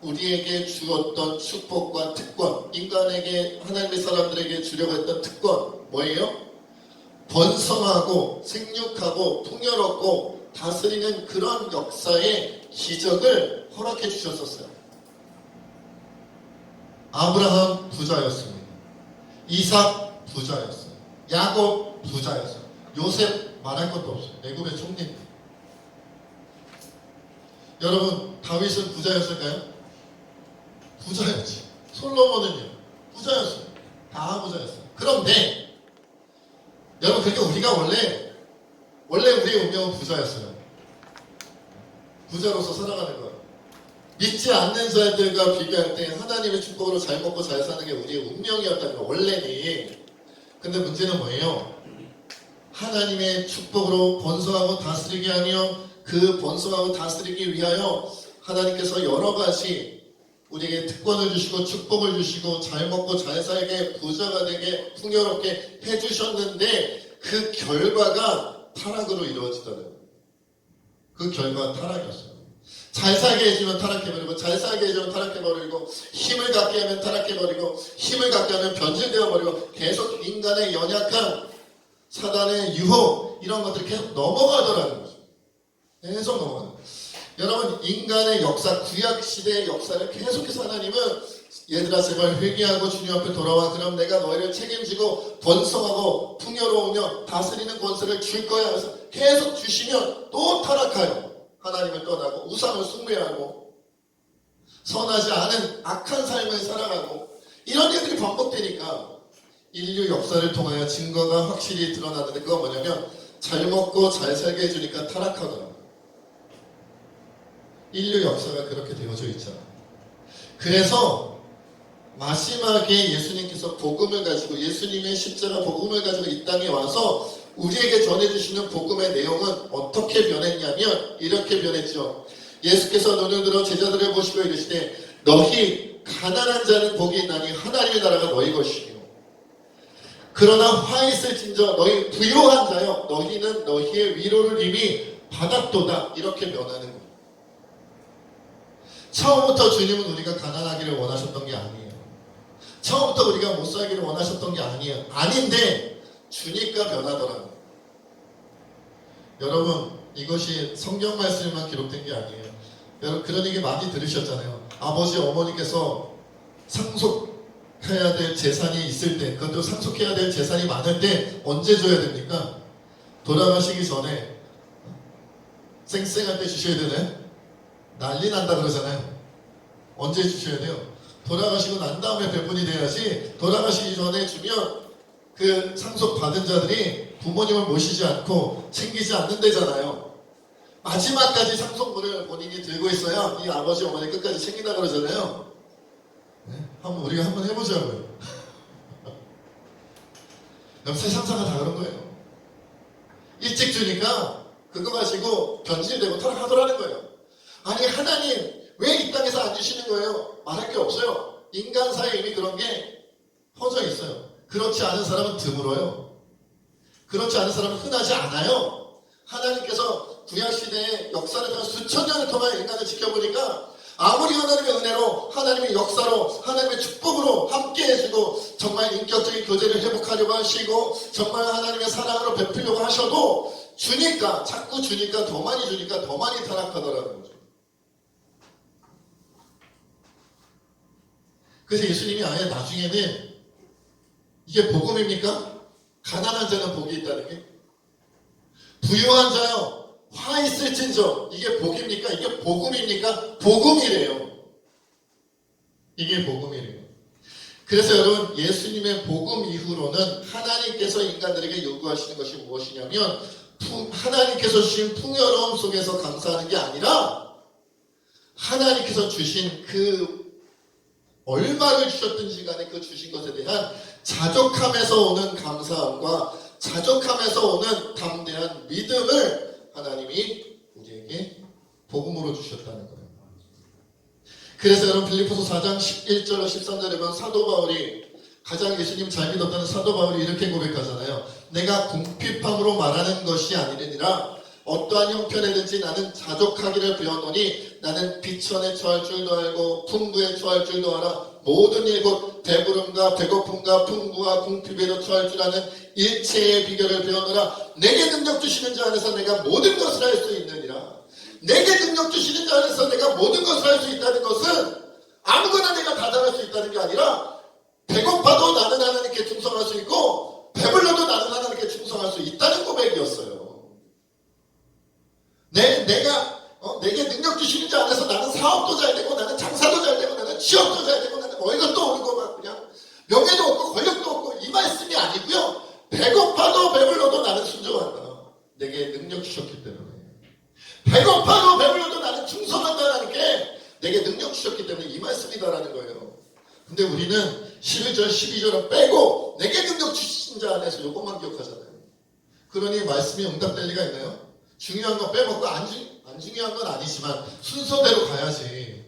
우리에게 주었던 축복과 특권, 인간에게, 하나님의 사람들에게 주려고 했던 특권, 뭐예요? 번성하고 생육하고 풍요롭고 다스리는 그런 역사의 기적을 허락해 주셨었어요. 아브라함 부자였습니다. 이삭 부자였어요. 야곱 부자였어요. 요셉 말할 것도 없어요. 애굽의 총리입니다. 여러분, 다윗은 부자였을까요? 부자였지. 솔로몬은요? 부자였어요. 다 부자였어요. 그런데 여러분, 그러니까 우리가 원래 우리의 운명은 부자였어요. 부자로서 살아가는 거예요. 믿지 않는 자들과 비교할 때 하나님의 축복으로 잘 먹고 잘 사는 게 우리의 운명이었다는 거, 원래는. 근데 문제는 뭐예요? 하나님의 축복으로 번성하고 다스리게 하며 그 번성하고 다스리기 위하여 하나님께서 여러 가지 우리에게 특권을 주시고 축복을 주시고 잘 먹고 잘 살게 부자가 되게 풍요롭게 해주셨는데 그 결과가 타락으로 이루어지더라고요. 그 결과가 타락이었어요. 잘 살게 해주면 타락해버리고 잘 살게 해주면 타락해버리고 힘을 갖게 하면 타락해버리고 힘을 갖게 하면 변질되어버리고 계속 인간의 연약한 사단의 유혹 이런 것들이 계속 넘어가더라는 거죠. 계속 넘어가는 거예요. 여러분, 인간의 역사, 구약시대의 역사를 계속해서 하나님은 얘들아 제발 회개하고 주님 앞에 돌아와. 그럼 내가 너희를 책임지고 번성하고 풍요로우며 다스리는 권세를 줄 거야. 그래서 계속 주시면 또 타락하여 하나님을 떠나고 우상을 숭배하고 선하지 않은 악한 삶을 살아가고 이런 일들이 반복되니까 인류 역사를 통하여 증거가 확실히 드러나는데 그건 뭐냐면 잘 먹고 잘 살게 해주니까 타락하더라고요. 인류 역사가 그렇게 되어져 있잖아요. 그래서 마지막에 예수님께서 복음을 가지고 예수님의 십자가 복음을 가지고 이 땅에 와서 우리에게 전해주시는 복음의 내용은 어떻게 변했냐면 이렇게 변했죠. 예수께서 눈을 들어 제자들을 보시고 이르시되 너희 가난한 자는 복이 있나니 하나님의 나라가 너희 것이요 그러나 화 있을진저 너희 부요한 자여 너희는 너희의 위로를 이미 받았도다. 이렇게 변하는 거예요. 처음부터 주님은 우리가 가난하기를 원하셨던 게 아니에요. 처음부터 우리가 못 살기를 원하셨던 게 아니에요. 아닌데 주니까 변하더라고요. 여러분, 이것이 성경 말씀에만 기록된 게 아니에요. 여러분, 그런 얘기 많이 들으셨잖아요. 아버지 어머니께서 상속해야 될 재산이 있을 때, 그것도 상속해야 될 재산이 많을 때 언제 줘야 됩니까? 돌아가시기 전에 쌩쌩할 때 주셔야 되네. 난리 난다 그러잖아요. 언제 주셔야 돼요? 돌아가시고 난 다음에 배분이 돼야지. 돌아가시기 전에 주면 그 상속 받은 자들이 부모님을 모시지 않고 챙기지 않는다잖아요. 마지막까지 상속물을 본인이 들고 있어야 이 아버지 어머니 끝까지 챙긴다 그러잖아요. 네? 우리가 한번 해보자고요. 세상사가 다 그런 거예요. 일찍 주니까 그거 가지고 변질되고 타락하더라는 거예요. 아니, 하나님 왜 이 땅에서 안 주시는 거예요? 말할 게 없어요. 인간 사이에 이미 그런 게 퍼져 있어요. 그렇지 않은 사람은 드물어요. 그렇지 않은 사람은 흔하지 않아요. 하나님께서 구약시대의 역사를 통해 수천 년을 통해 인간을 지켜보니까 아무리 하나님의 은혜로 하나님의 역사로 하나님의 축복으로 함께 해주고 정말 인격적인 교제를 회복하려고 하시고 정말 하나님의 사랑으로 베풀려고 하셔도 주니까 자꾸 주니까 더 많이 주니까 더 많이 타락하더라는 거죠. 그래서 예수님이 아예 나중에는 이게 복음입니까? 가난한 자는 복이 있다는 게 부유한 자요 화 있을진저 이게 복입니까? 이게 복음입니까? 복음이래요. 이게 복음이래요. 그래서 여러분 예수님의 복음 이후로는 하나님께서 인간들에게 요구하시는 것이 무엇이냐면 하나님께서 주신 풍요로움 속에서 감사하는 게 아니라 하나님께서 주신 그 얼마를 주셨든지 간에 그 주신 것에 대한 자족함에서 오는 감사함과 자족함에서 오는 담대한 믿음을 하나님이 우리에게 복음으로 주셨다는 거예요. 그래서 여러분 빌립보서 4장 11절 13절에 보면 사도 바울이 가장 예수님 잘 믿었다는 사도 바울이 이렇게 고백하잖아요. 내가 궁핍함으로 말하는 것이 아니니라 어떠한 형편에든지 나는 자족하기를 배웠노니 나는 비천에 처할 줄도 알고 풍부에 처할 줄도 알아 모든 일 곧 배부름과 배고픔과 풍부와 궁핍에도 처할 줄 아는 일체의 비결을 배우노라. 내게 능력 주시는 자 안에서 내가 모든 것을 할 수 있느니라. 내게 능력 주시는 자 안에서 내가 모든 것을 할 수 있다는 것은 아무거나 내가 다 잘할 수 있다는 게 아니라 배고파도 나는 하나님께 충성할 수 있고 배불러도 나는 하나님께 충성할 수 있다는 고백이었어요. 내게 능력 주시는 자 안에서 나는 사업도 잘 되고 나는 장사도 잘 되고 나는 취업도 잘 되고 나는 월급도 오르고 막 그냥 명예도 없고 권력도 없고 이 말씀이 아니고요. 배고파도 배불러도 나는 순종한다. 내게 능력 주셨기 때문에. 배고파도 배불러도 나는 충성한다는 게 내게 능력 주셨기 때문에 이 말씀이다라는 거예요. 근데 우리는 11절 12절은 빼고 내게 능력 주신 자 안에서 이것만 기억하잖아요. 그러니 말씀이 응답될 리가 있나요? 중요한 거 빼먹고 안 중요한 건 아니지만 순서대로 가야지.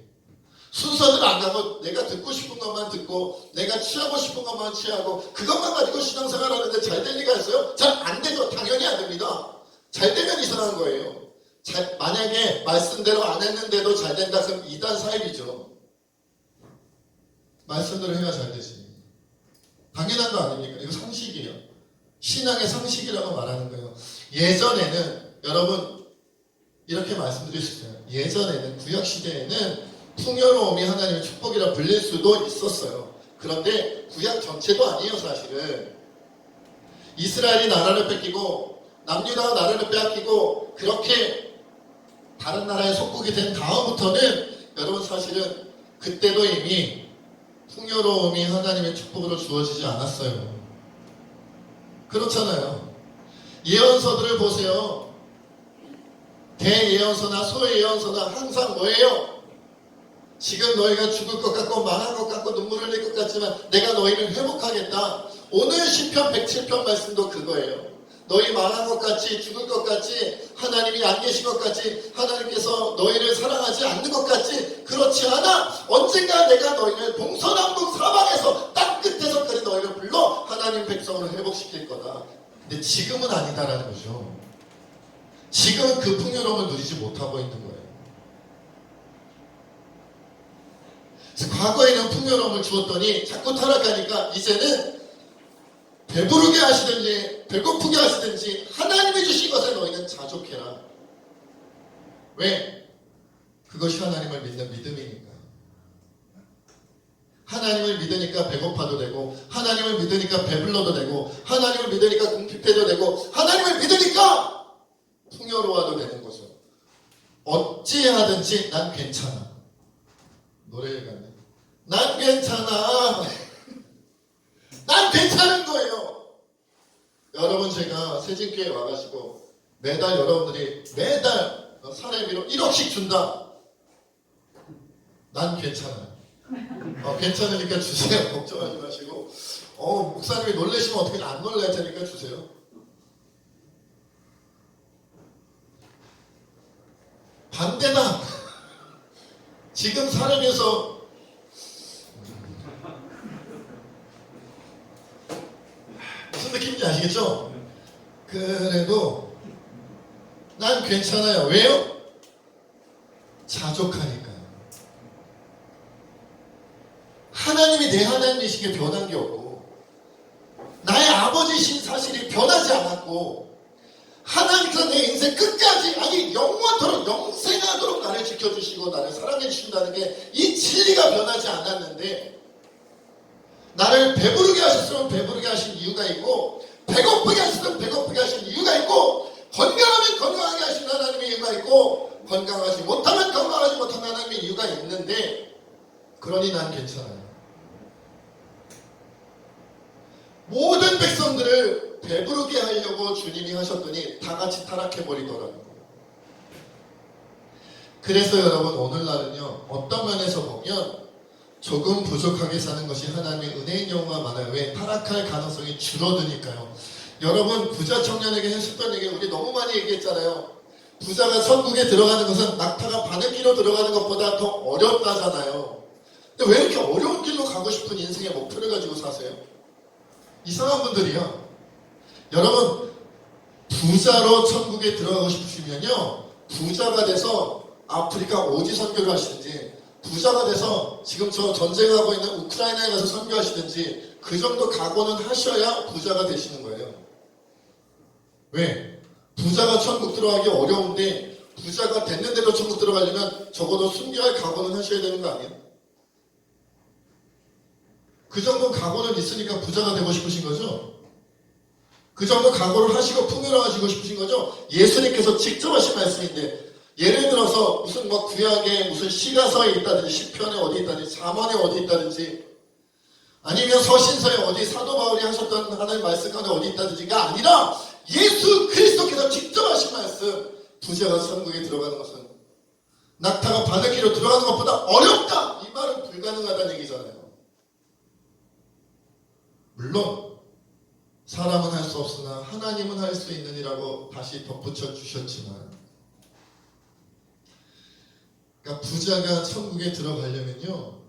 순서대로 안 가고 내가 듣고 싶은 것만 듣고 내가 취하고 싶은 것만 취하고 그것만 가지고 신앙생활 하는데 잘 될 리가 있어요? 잘 안 되죠. 당연히 안 됩니다. 잘 되면 이상한 거예요. 만약에 말씀대로 안 했는데도 잘 된다 그럼 이단 사입이죠. 말씀대로 해야 잘 되지. 당연한 거 아닙니까? 이거 상식이에요. 신앙의 상식이라고 말하는 거예요. 예전에는 여러분 이렇게 말씀드릴 수 있어요. 예전에는 구약시대에는 풍요로움이 하나님의 축복이라 불릴 수도 있었어요. 그런데 구약 전체도 아니에요. 사실은 이스라엘이 나라를 뺏기고 남유다가 나라를 빼앗기고 그렇게 다른 나라의 속국이 된 다음부터는 여러분 사실은 그때도 이미 풍요로움이 하나님의 축복으로 주어지지 않았어요. 그렇잖아요. 예언서들을 보세요. 대예언서나 소예언서나 항상 뭐예요? 지금 너희가 죽을 것 같고 망할 것 같고 눈물 흘릴 것 같지만 내가 너희를 회복하겠다. 오늘 시편 107편 말씀도 그거예요. 너희 망한 것 같이 죽을 것 같이 하나님이 안 계신 것 같이 하나님께서 너희를 사랑하지 않는 것 같이 그렇지 않아. 언젠가 내가 너희를 동서남북 사방에서 땅 끝에서까지 너희를 불러 하나님 백성을 회복시킬 거다. 근데 지금은 아니다라는 거죠. 지금은 그 풍요로움을 누리지 못하고 있는 거예요. 그래서 과거에는 풍요로움을 주었더니 자꾸 타락하니까 이제는 배부르게 하시든지 배고프게 하시든지 하나님이 주신 것에 너희는 자족해라. 왜? 그것이 하나님을 믿는 믿음이니까. 하나님을 믿으니까 배고파도 되고 하나님을 믿으니까 배불러도 되고 하나님을 믿으니까 궁핍해도 되고 하나님을 믿으니까 풍요로워도 되는 거죠. 어찌하든지 난 괜찮아. 노래를 가네. 난 괜찮아. 난 괜찮은 거예요. 여러분 제가 세진교회 와가지고 매달 여러분들이 매달 사례비로 1억씩 준다. 난 괜찮아요. 괜찮으니까 주세요. 걱정하지 마시고 목사님이 놀라시면 어떻게 안 놀랄 테니까 주세요. 반대다. 지금 사람에서 무슨 느낌인지 아시겠죠? 그래도 난 괜찮아요. 왜요? 자족하니까요. 하나님이 내 하나님이시게 변한 게 없고 나의 아버지신 사실이 변하지 않았고 하나님께서 내 인생 끝까지 아니 영원토록 영생하도록 나를 지켜주시고 나를 사랑해 주신다는 게 이 진리가 변하지 않았는데 나를 배부르게 하셨으면 배부르게 하신 이유가 있고 배고프게 하셨으면 배고프게 하신 이유가 있고 건강하면 건강하게 하신 하나님의 이유가 있고 건강하지 못하면 건강하지 못한 하나님의 이유가 있는데 그러니 난 괜찮아요. 모든 백성들을 배부르게 하려고 주님이 하셨더니 다 같이 타락해버리더라고요. 그래서 여러분 오늘날은요 어떤 면에서 보면 조금 부족하게 사는 것이 하나님의 은혜인 경우가 많아요. 왜? 타락할 가능성이 줄어드니까요. 여러분 부자 청년에게 했었던 얘기 우리 너무 많이 얘기했잖아요. 부자가 천국에 들어가는 것은 낙타가 바늘기로 들어가는 것보다 더 어렵다잖아요. 근데 왜 이렇게 어려운 길로 가고 싶은 인생의 목표를 가지고 사세요? 이상한 분들이야. 여러분 부자로 천국에 들어가고 싶으시면요, 부자가 돼서 아프리카 오지 선교를 하시든지, 부자가 돼서 지금 저 전쟁하고 있는 우크라이나에 가서 선교하시든지, 그 정도 각오는 하셔야 부자가 되시는 거예요. 왜? 부자가 천국 들어가기 어려운데 부자가 됐는데도 천국 들어가려면 적어도 순교할 각오는 하셔야 되는 거 아니에요? 그 정도 각오는 있으니까 부자가 되고 싶으신 거죠? 그 정도 각오를 하시고 풍요로워지고 싶으신 거죠? 예수님께서 직접 하신 말씀인데, 예를 들어서 무슨 뭐 구약에 무슨 시가서에 있다든지, 시편에 어디 있다든지, 잠언에 어디 있다든지, 아니면 서신서에 어디 사도 바울이 하셨던 하나님 말씀 가운데 어디 있다든지가 아니라 예수 그리스도께서 직접 하신 말씀, 부자가 천국에 들어가는 것은 낙타가 바늘기로 들어가는 것보다 어렵다, 이 말은 불가능하다는 얘기잖아요. 물론 사람은 할 수 없으나 하나님은 할 수 있느니라고 다시 덧붙여 주셨지만, 그러니까 부자가 천국에 들어가려면요,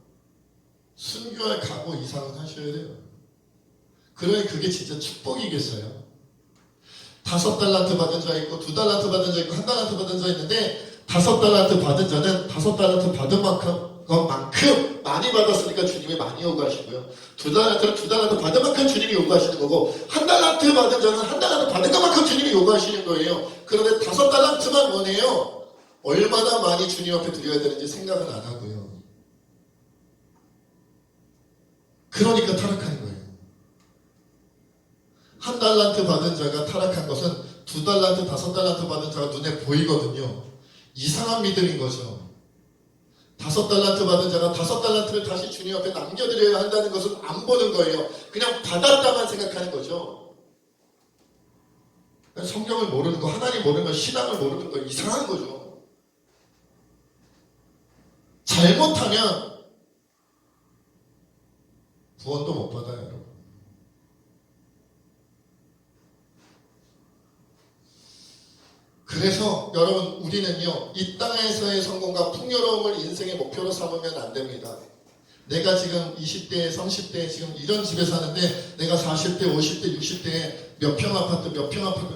순교할 각오 이상은 하셔야 돼요. 그러니 그게 진짜 축복이겠어요. 5달란트 받은 자 있고 2달란트 받은 자 있고 1달란트 받은 자 있는데, 5달란트 받은 자는 5달란트 받은 것만큼 많이 받았으니까 주님이 많이 요구하시고요, 2달란트는 2달란트 받은 만큼 주님이 요구하시는 거고, 1달란트 받은 자는 1달란트 받은 것만큼 주님이 요구하시는 거예요. 그런데 5달란트만 원해요. 얼마나 많이 주님 앞에 드려야 되는지 생각은 안 하고요. 그러니까 타락하는 거예요. 1달란트 받은 자가 타락한 것은 2달란트, 5달란트 받은 자가 눈에 보이거든요. 이상한 믿음인 거죠. 5달란트 받은 자가 5달란트를 다시 주님 앞에 남겨드려야 한다는 것은 안 보는 거예요. 그냥 받았다만 생각하는 거죠. 성경을 모르는 거, 하나님 모르는 거, 신앙을 모르는 거, 이상한 거죠. 잘못하면 구원도 못 받아요, 여러분. 그래서 여러분, 우리는요, 이 땅에서의 성공과 풍요로움을 인생의 목표로 삼으면 안 됩니다. 내가 지금 20대, 30대 지금 이런 집에 사는데, 내가 40대, 50대, 60대에 몇 평 아파트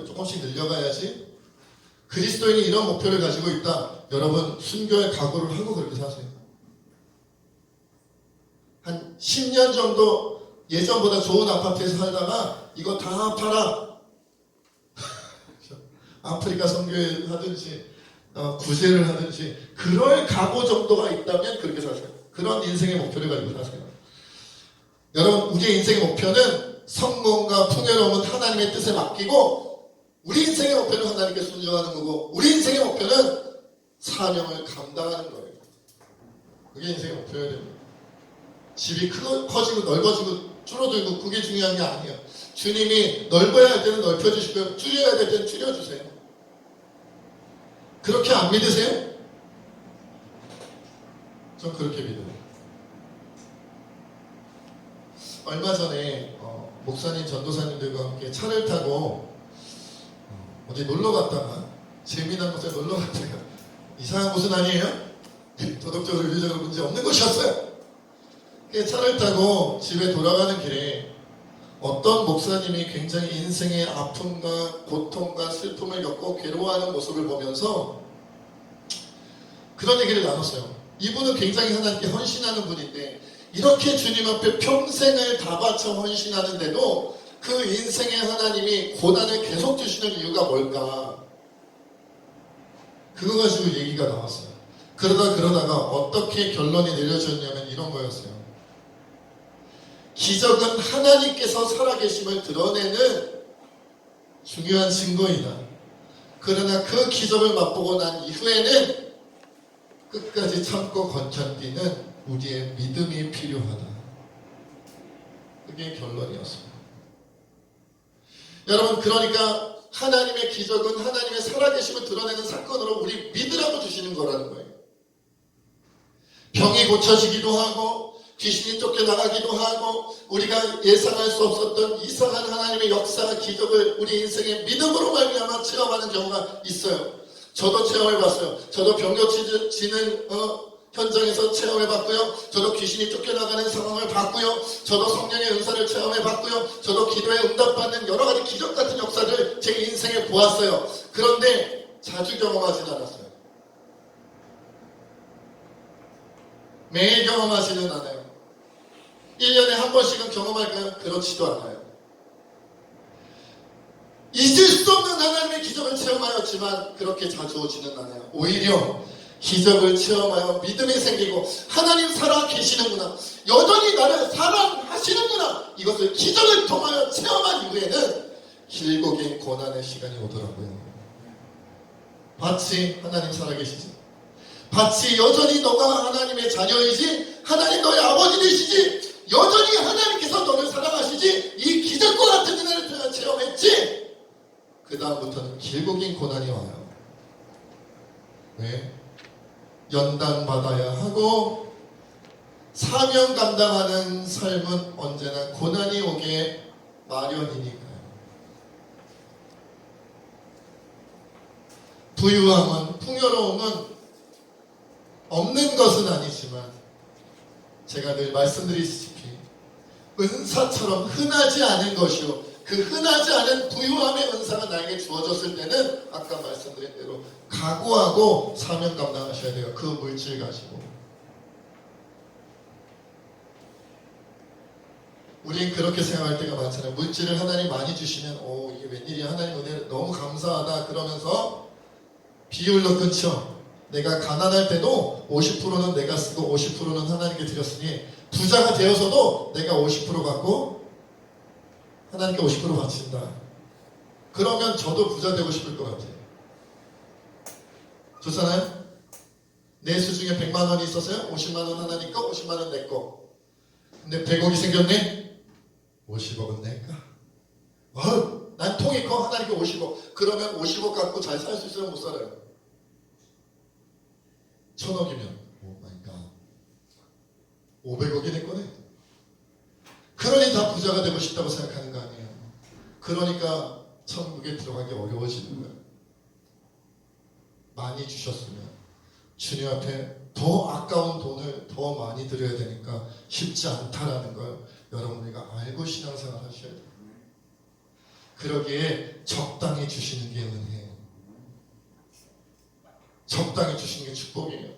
조금씩 늘려가야지. 그리스도인이 이런 목표를 가지고 있다. 여러분, 순교의 각오를 하고 그렇게 사세요. 한 10년 정도 예전보다 좋은 아파트에서 살다가 이거 다 팔아. 아프리카 선교를 하든지 구제를 하든지, 그럴 각오 정도가 있다면 그렇게 사세요. 그런 인생의 목표를 가지고 사세요. 여러분, 우리의 인생의 목표는 성공과 풍요로움은 하나님의 뜻에 맡기고, 우리 인생의 목표는 하나님께 순종하는 거고, 우리 인생의 목표는 사명을 감당하는 거예요. 그게 인생의 목표여야 됩니다. 집이 커지고 넓어지고 줄어들고 그게 중요한 게 아니에요. 주님이 넓어야 할 때는 넓혀주시고요, 줄여야 될 때는 줄여주세요. 그렇게 안 믿으세요? 전 그렇게 믿어요. 얼마 전에 목사님, 전도사님들과 함께 차를 타고 어디 놀러 갔다가, 재미난 곳에 놀러 갔다가, 이상한 곳은 아니에요? 도덕적으로 윤리적으로 문제 없는 곳이었어요. 차를 타고 집에 돌아가는 길에 어떤 목사님이 굉장히 인생의 아픔과 고통과 슬픔을 겪고 괴로워하는 모습을 보면서 그런 얘기를 나눴어요. 이분은 굉장히 하나님께 헌신하는 분인데, 이렇게 주님 앞에 평생을 다 바쳐 헌신하는데도 그 인생의 하나님이 고난을 계속 주시는 이유가 뭘까? 그거 가지고 얘기가 나왔어요. 그러다가 어떻게 결론이 내려졌냐면 이런 거였어요. 기적은 하나님께서 살아계심을 드러내는 중요한 증거이다. 그러나 그 기적을 맛보고 난 이후에는 끝까지 참고 버텨뛰는 우리의 믿음이 필요하다. 그게 결론이었습니다. 여러분, 그러니까 하나님의 기적은 하나님의 살아계심을 드러내는 사건으로 우리 믿으라고 주시는 거라는 거예요. 병이 고쳐지기도 하고, 귀신이 쫓겨나가기도 하고 우리가 예상할 수 없었던 이상한 하나님의 역사, 기적을 우리 인생의 믿음으로 말미암아 체험하는 경우가 있어요. 저도 체험해봤어요. 저도 병력 지는 현장에서 체험해봤고요. 저도 귀신이 쫓겨나가는 상황을 봤고요. 저도 성령의 은사를 체험해봤고요. 저도 기도에 응답받는 여러 가지 기적 같은 역사를 제 인생에 보았어요. 그런데 자주 경험하진 않았어요. 매일 경험하지는 않아요. 1년에 한 번씩은 경험할까요? 그렇지도 않아요. 잊을 수 없는 하나님의 기적을 체험하였지만 그렇게 자주 오지는 않아요. 오히려 기적을 체험하여 믿음이 생기고 하나님 살아 계시는구나, 여전히 나를 사랑하시는구나, 이것을 기적을 통하여 체험한 이후에는 길고 긴 고난의 시간이 오더라고요. 마치 하나님 살아 계시지, 마치 여전히 너가 하나님의 자녀이지, 하나님 너의 아버지 되시지, 여전히 하나님께서 너를 사랑하시지, 이 기적과 같은 은혜를 체험했지. 그 다음부터는 길고 긴 고난이 와요. 왜? 연단받아야 하고 사명 감당하는 삶은 언제나 고난이 오게 마련이니까요. 부유함은, 풍요로움은 없는 것은 아니지만 제가 늘 말씀드리시피 은사처럼 흔하지 않은 것이요, 그 흔하지 않은 부유함의 은사가 나에게 주어졌을 때는 아까 말씀드린 대로 각오하고 사명 감당하셔야 돼요. 그 물질 가지고. 우린 그렇게 생각할 때가 많잖아요. 물질을 하나님 많이 주시면 이게 웬일이야, 하나님 은혜 너무 감사하다 그러면서 비율로 끊죠. 내가 가난할 때도 50%는 내가 쓰고 50%는 하나님께 드렸으니 부자가 되어서도 내가 50% 갖고 하나님께 50% 바친다. 그러면 저도 부자 되고 싶을 것 같아요. 좋잖아요? 내 수중에 100만 원이 있었어요. 50만 원 하나님 거, 50만 원 내 거. 근데 100억이 생겼네? 50억은 내가. 난 통이 커, 하나님께 50억. 그러면 50억 갖고 잘 살 수 있어요? 못 살아요? 1000억이면 오 마이 갓, 500억이 내 거네. 그러니 다 부자가 되고 싶다고 생각하는 거 아니에요. 그러니까 천국에 들어가기 어려워지는 거예요. 많이 주셨으면 주님 앞에 더 아까운 돈을 더 많이 드려야 되니까 쉽지 않다라는 걸 여러분 우리가 알고 신앙생활 하셔야 돼요. 그러기에 적당히 주시는 게 은혜예요. 적당히 주시는 게 축복이에요.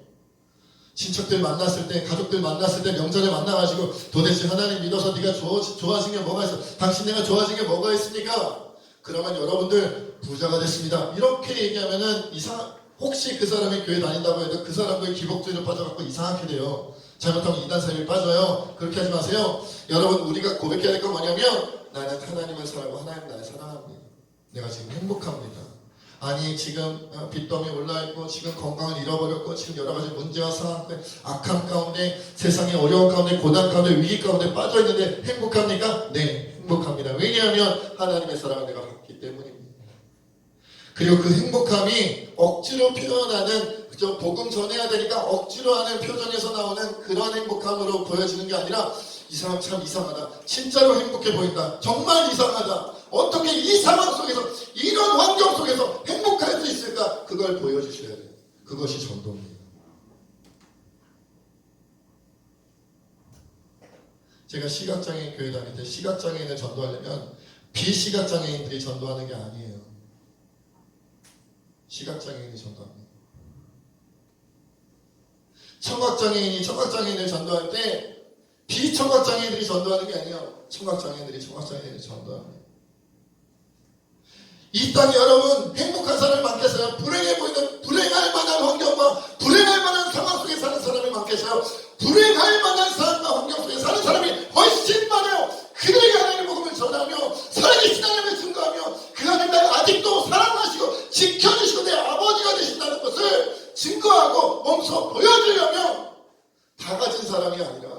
친척들 만났을 때, 가족들 만났을 때, 명절에 만나가지고 도대체 하나님 믿어서 네가 좋아진 게 뭐가 있어? 당신 내가 좋아진 게 뭐가 있습니까? 그러면 여러분들 부자가 됐습니다. 이렇게 얘기하면은 혹시 그 사람이 교회 다닌다고 해도 그 사람도 기복주의를 빠져갖고 이상하게 돼요. 잘못하면 이단 사회에 빠져요. 그렇게 하지 마세요. 여러분, 우리가 고백해야 될 건 뭐냐면 나는 하나님을 사랑하고 하나님 나를 사랑합니다. 내가 지금 행복합니다. 아니 지금 빚더미 올라있고 지금 건강을 잃어버렸고 지금 여러가지 문제와 상황 때문에 악함 가운데, 세상의 어려운 가운데, 고난 가운데, 위기 가운데 빠져있는데 행복합니까? 네, 행복합니다. 왜냐하면 하나님의 사랑을 내가 받기 때문입니다. 그리고 그 행복함이 억지로 표현하는, 그저 복음 전해야 되니까 억지로 하는 표정에서 나오는 그런 행복함으로 보여지는 게 아니라 이 사람 참 이상하다, 진짜로 행복해 보인다, 정말 이상하다, 어떻게 이 상황 속에서, 이런 환경 속에서 행복할 수 있을까? 그걸 보여주셔야 돼요. 그것이 전도입니다. 제가 시각장애인 교회 다닐 때 시각장애인을 전도하려면 비시각장애인들이 전도하는 게 아니에요. 시각장애인이 전도합니다. 청각장애인이 청각장애인을 전도할 때 비청각장애인들이 전도하는 게 아니에요. 청각장애인들이 청각장애인을 전도합니다. 이 땅에 여러분 행복한 사람이 많겠어요? 불행해 보이는, 불행할 만한 환경과 불행할 만한 상황 속에 사는 사람이 많겠어요? 불행할 만한 상황과 환경 속에 사는 사람이 훨씬 많아요. 그들에게 하나님의 복음을 전하며 살아계신 하나님을 증거하며 그 하나님 나를 아직도 사랑하시고 지켜주시고 내 아버지가 되신다는 것을 증거하고 몸소 보여주려면 다 가진 사람이 아니라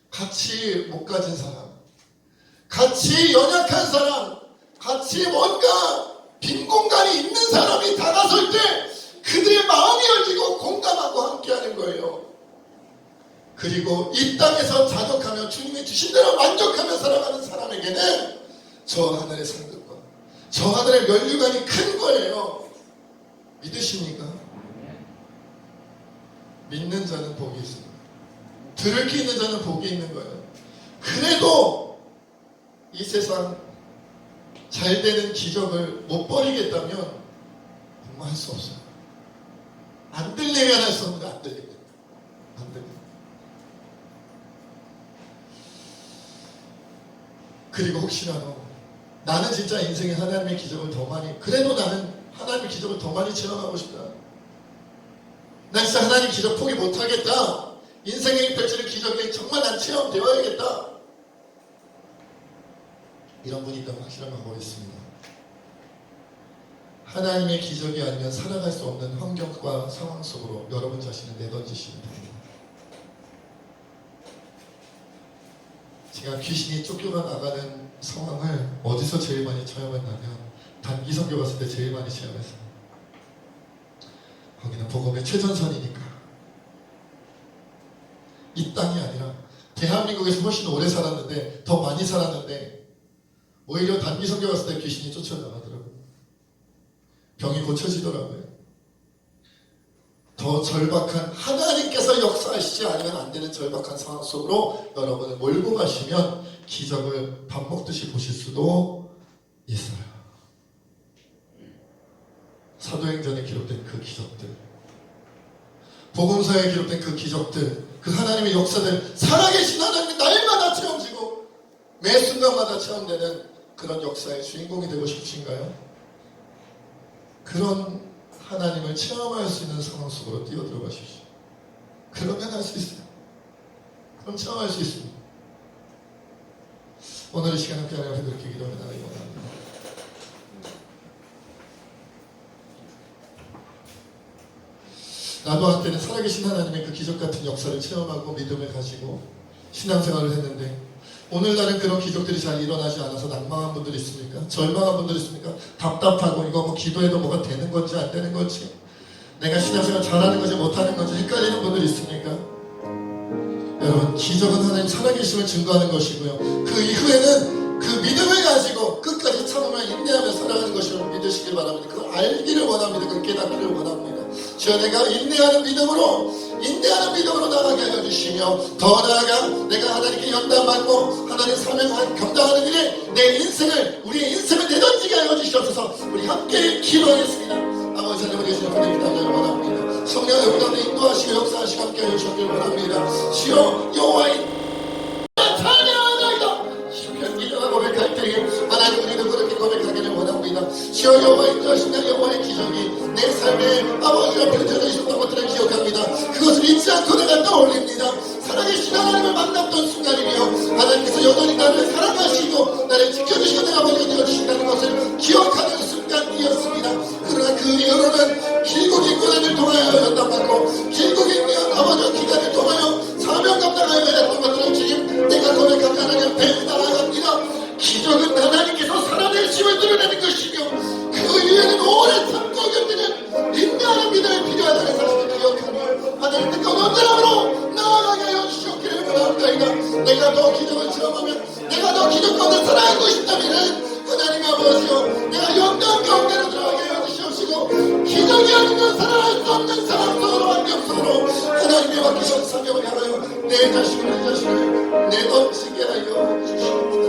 같이 못 가진 사람, 같이 연약한 사람, 같이 뭔가 빈 공간이 있는 사람이 다가설 때 그들의 마음이 열리고 공감하고 함께하는 거예요. 그리고 이 땅에서 자족하며 주님이 주신 대로 만족하며 살아가는 사람에게는 저 하늘의 상급과 저 하늘의 면류관이 큰 거예요. 믿으십니까? 믿는 자는 복이 있습니다. 들을 게 있는 자는 복이 있는 거예요. 그래도 이 세상 잘 되는 기적을 못 버리겠다면 정말 할 수 없어요. 안 들리면 할 수 없는데 안 들리면 안 들리면. 그리고 혹시라도 나는 진짜 인생에 하나님의 기적을 더 많이, 그래도 나는 하나님의 기적을 더 많이 체험하고 싶다. 난 진짜 하나님 기적 포기 못하겠다. 인생에 펼치는 기적이 정말 난 체험되어야겠다. 이런 분이 있다면 확실한 방법이 있습니다. 하나님의 기적이 아니면 살아갈 수 없는 환경과 상황 속으로 여러분 자신을 내던지시면 됩니다. 제가 귀신이 쫓겨가 나가는 상황을 어디서 제일 많이 체험했냐면 단기 선교 갔을 때 제일 많이 체험했어요. 거기는 복음의 최전선이니까. 이 땅이 아니라 대한민국에서 훨씬 오래 살았는데 더 많이 살았는데 오히려 단기 선교 갔을 때 귀신이 쫓아나가더라고요. 병이 고쳐지더라고요. 더 절박한, 하나님께서 역사하시지 않으면 안 되는 절박한 상황 속으로 여러분을 몰고 가시면 기적을 밥 먹듯이 보실 수도 있어요. 사도행전에 기록된 그 기적들, 복음서에 기록된 그 기적들, 그 하나님의 역사들, 살아계신 하나님이 날마다 체험지고 매 순간마다 체험되는 그런 역사의 주인공이 되고 싶으신가요? 그런 하나님을 체험할 수 있는 상황 속으로 뛰어들어가십시오. 그러면 할 수 있어요. 그럼 체험할 수 있습니다. 오늘 이 시간 함께 하나님 앞에 그렇게 기도하며 나가기 원합니다. 나도 한때는 살아계신 하나님의 그 기적같은 역사를 체험하고 믿음을 가지고 신앙생활을 했는데 오늘날은 그런 기적들이 잘 일어나지 않아서 낭망한 분들이 있습니까? 절망한 분들이 있습니까? 답답하고 이거 뭐 기도해도 뭐가 되는 건지 안 되는 건지, 내가 신앙생활 잘하는 건지 못하는 건지 헷갈리는 분들이 있습니까? 여러분, 기적은 하나님 살아계심을 증거하는 것이고요, 그 이후에는 그 믿음을 가지고 끝까지 참으며 인내하며 살아가는 것을 믿으시길 바랍니다. 그걸 알기를 원합니다. 그걸 깨닫기를 원합니다. 주여, 내가 인내하는 믿음으로 나가게 하여 주시며, 더 나아가 내가 하나님께 연단받고 하나님 사명 감당하는 일에 내 인생을, 우리의 인생을 내던지게 하여 주시옵소서. 우리 함께 기도하겠습니다. 아버지 하나님, 우리 주님 하나님 기도하기를 원합니다. 성령 여러분 가운데 인도하시고 역사하시고 함께 하여 주시기를 원합니다. 주여, 여호와의 고백할 때에 하나님, 우리는 그렇게 고백하기를 원합니다. 주여, 여호와의 인도하신 날 여호와의 기적이 내 삶에 아버지가 펼쳐져 있었던 것들을 기억합니다. 그것을 잊지 않고 내가 떠올립니다. 살아계신 하나님을 만났던 순간이며 하나님께서 여전히 나를 사랑하시고 나를 지켜주시고 내 아버지가 되어주신다는 것을 기억하는 순간이었습니다. 그러나 그 이후로는 길고 긴 고난을 통하여 연단받고 길고 긴 아버지와 기간을 통하여 사명 감당하여 했던 것들을 지금 내가 고백한 하나님 앞에 나아갑니다. 기적은 하나님께서 살아내심을 드러내는 것이며 그 이후에는 오래 참고 견디는 인내하는 믿음이 필요하다는 사실을 기억하며 하나님 뜻과 온전함으로 나아가게 하여 주시옵기를 원합니다. 내가 더 기적을 체험하면, 내가 더 기적 가운데 살아가고 싶다면 하나님 아버지여, 내가 영광 가운데로 들어가게 하여 주시옵시고, 기적이 아니면 살아갈 수 없는 상황 속으로, 환경 속으로 하나님의 맡기신 사명을 향하여 내 자신을 내던지게 하여 주시옵소서.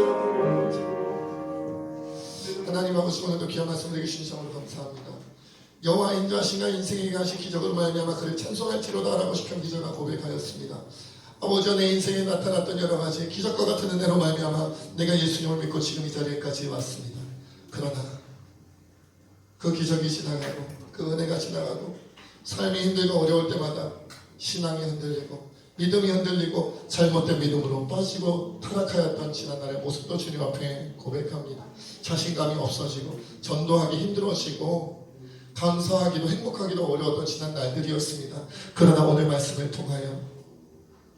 하나님 아버지, 오늘도 귀한 말씀 드리기 신성으로 감사합니다. 여호와 인도하신가 인생에게 하신 기적으로 말미암아 그를 찬송할지로다 라고 시편 기자가 고백하였습니다. 아버지, 내 인생에 나타났던 여러 가지 기적과 같은 은혜로 말미암아 내가 예수님을 믿고 지금 이 자리에까지 왔습니다. 그러나 그 기적이 지나가고 그 은혜가 지나가고 삶이 힘들고 어려울 때마다 신앙이 흔들리고 믿음이 흔들리고 잘못된 믿음으로 빠지고 타락하였던 지난날의 모습도 주님 앞에 고백합니다. 자신감이 없어지고 전도하기 힘들어지고 감사하기도 행복하기도 어려웠던 지난 날들이었습니다. 그러나 오늘 말씀을 통하여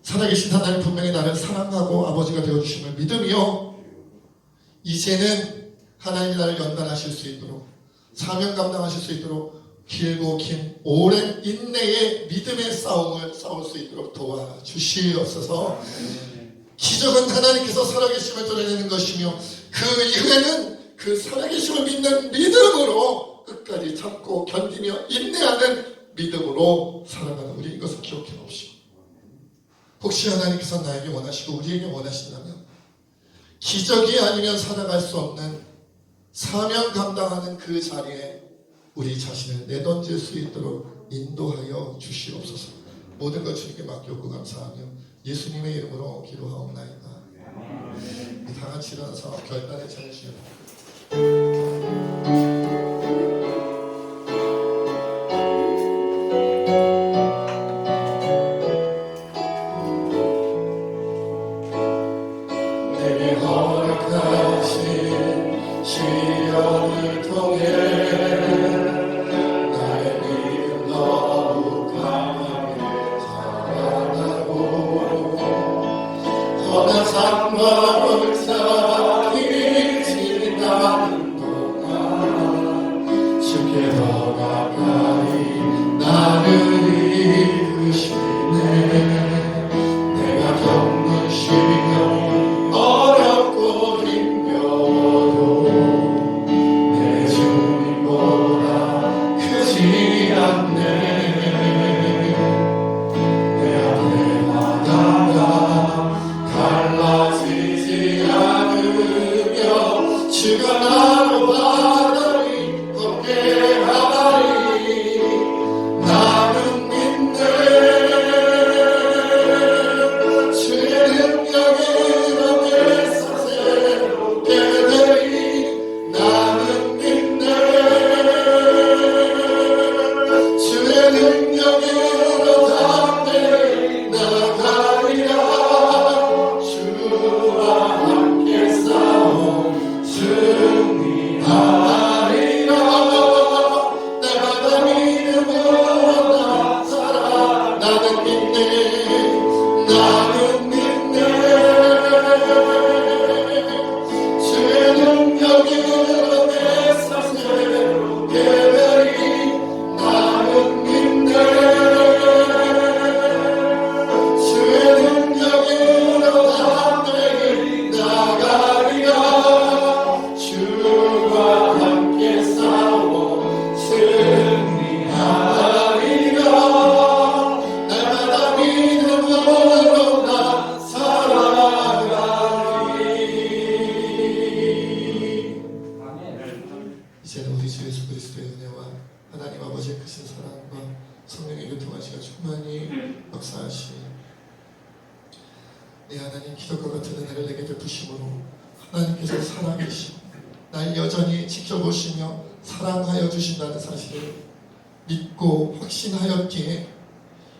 살아계신 하나님 분명히 나를 사랑하고 아버지가 되어주심을 믿으며 이제는 하나님이 나를 연단하실 수 있도록, 사명 감당하실 수 있도록 길고 긴 오랜 인내의 믿음의 싸움을 싸울 수 있도록 도와주시옵소서. 기적은 하나님께서 살아계심을 드러내는 것이며 그 이후에는 그 살아계심을 믿는 믿음으로 끝까지 참고 견디며 인내하는 믿음으로 살아가는 우리 이것을 기억해 봅시다. 혹시 하나님께서 나에게 원하시고 우리에게 원하신다면 기적이 아니면 살아갈 수 없는 사명 감당하는 그 자리에 우리 자신을 내던질 수 있도록 인도하여 주시옵소서. 모든 것 주님께 맡겼고 감사하며 예수님의 이름으로 기도하옵나이다. 다 같이 일어나서 결단의 찬양시간. 내게 허락하신 시련을 통해 나의 믿음 더욱 강하게 자라나고 험한 삶과 골짜기 지나는 동안 주께 더 가까이 나를 이끄시네. 내가 겪는 시련이 어렵고 힘겨워도 내 주님보다 크지 않네. 내 앞에 바다가 갈라지지 않으며 주가 나로 바다를 걷게 하리. 나는 믿네. 주의 능력으로 내 사세롭게 되리. 나는 믿네. 주의 능력으로 담대히 나가리라. 주와 함께 싸움 승리하리라. 내가 믿음으로 나 살아. 나는 믿네. 나는 믿네. 주의 능력으로 내 사세롭게 되리. 나는 믿네. 주의 능력으로 담대히 나가리라. 주와 함께 싸워 승리하리라. 날마다 믿음으로 나 살아가리. 이제는 우리 주 예수 그리스도의 은혜와 하나님 아버지의 크신 사랑과 성령의 교통하시가 충만히 역사하시 내 하나님 기적과 같은 은혜를 내게 베푸심으로 하나님께서 살아계시고 날 여전히 지켜보시며 사랑하여 주신다는 사실을 믿고 확신하였기에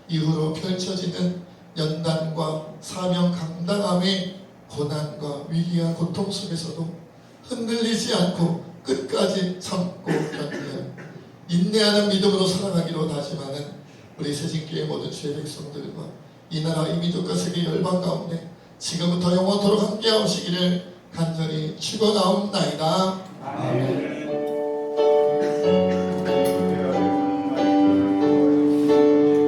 이후로 펼쳐지는 연단과 사명 감당함의 고난과 위기와 고통 속에서도 흔들리지 않고 끝까지 참고 견디는 인내하는 믿음으로 살아가기로 다짐하는 우리 새신교회 모든 주의 백성들과 이 나라 이 민족과 세계 열방 가운데 지금부터 영원토록 함께하시기를 간절히 축원하옵나이다. 아멘.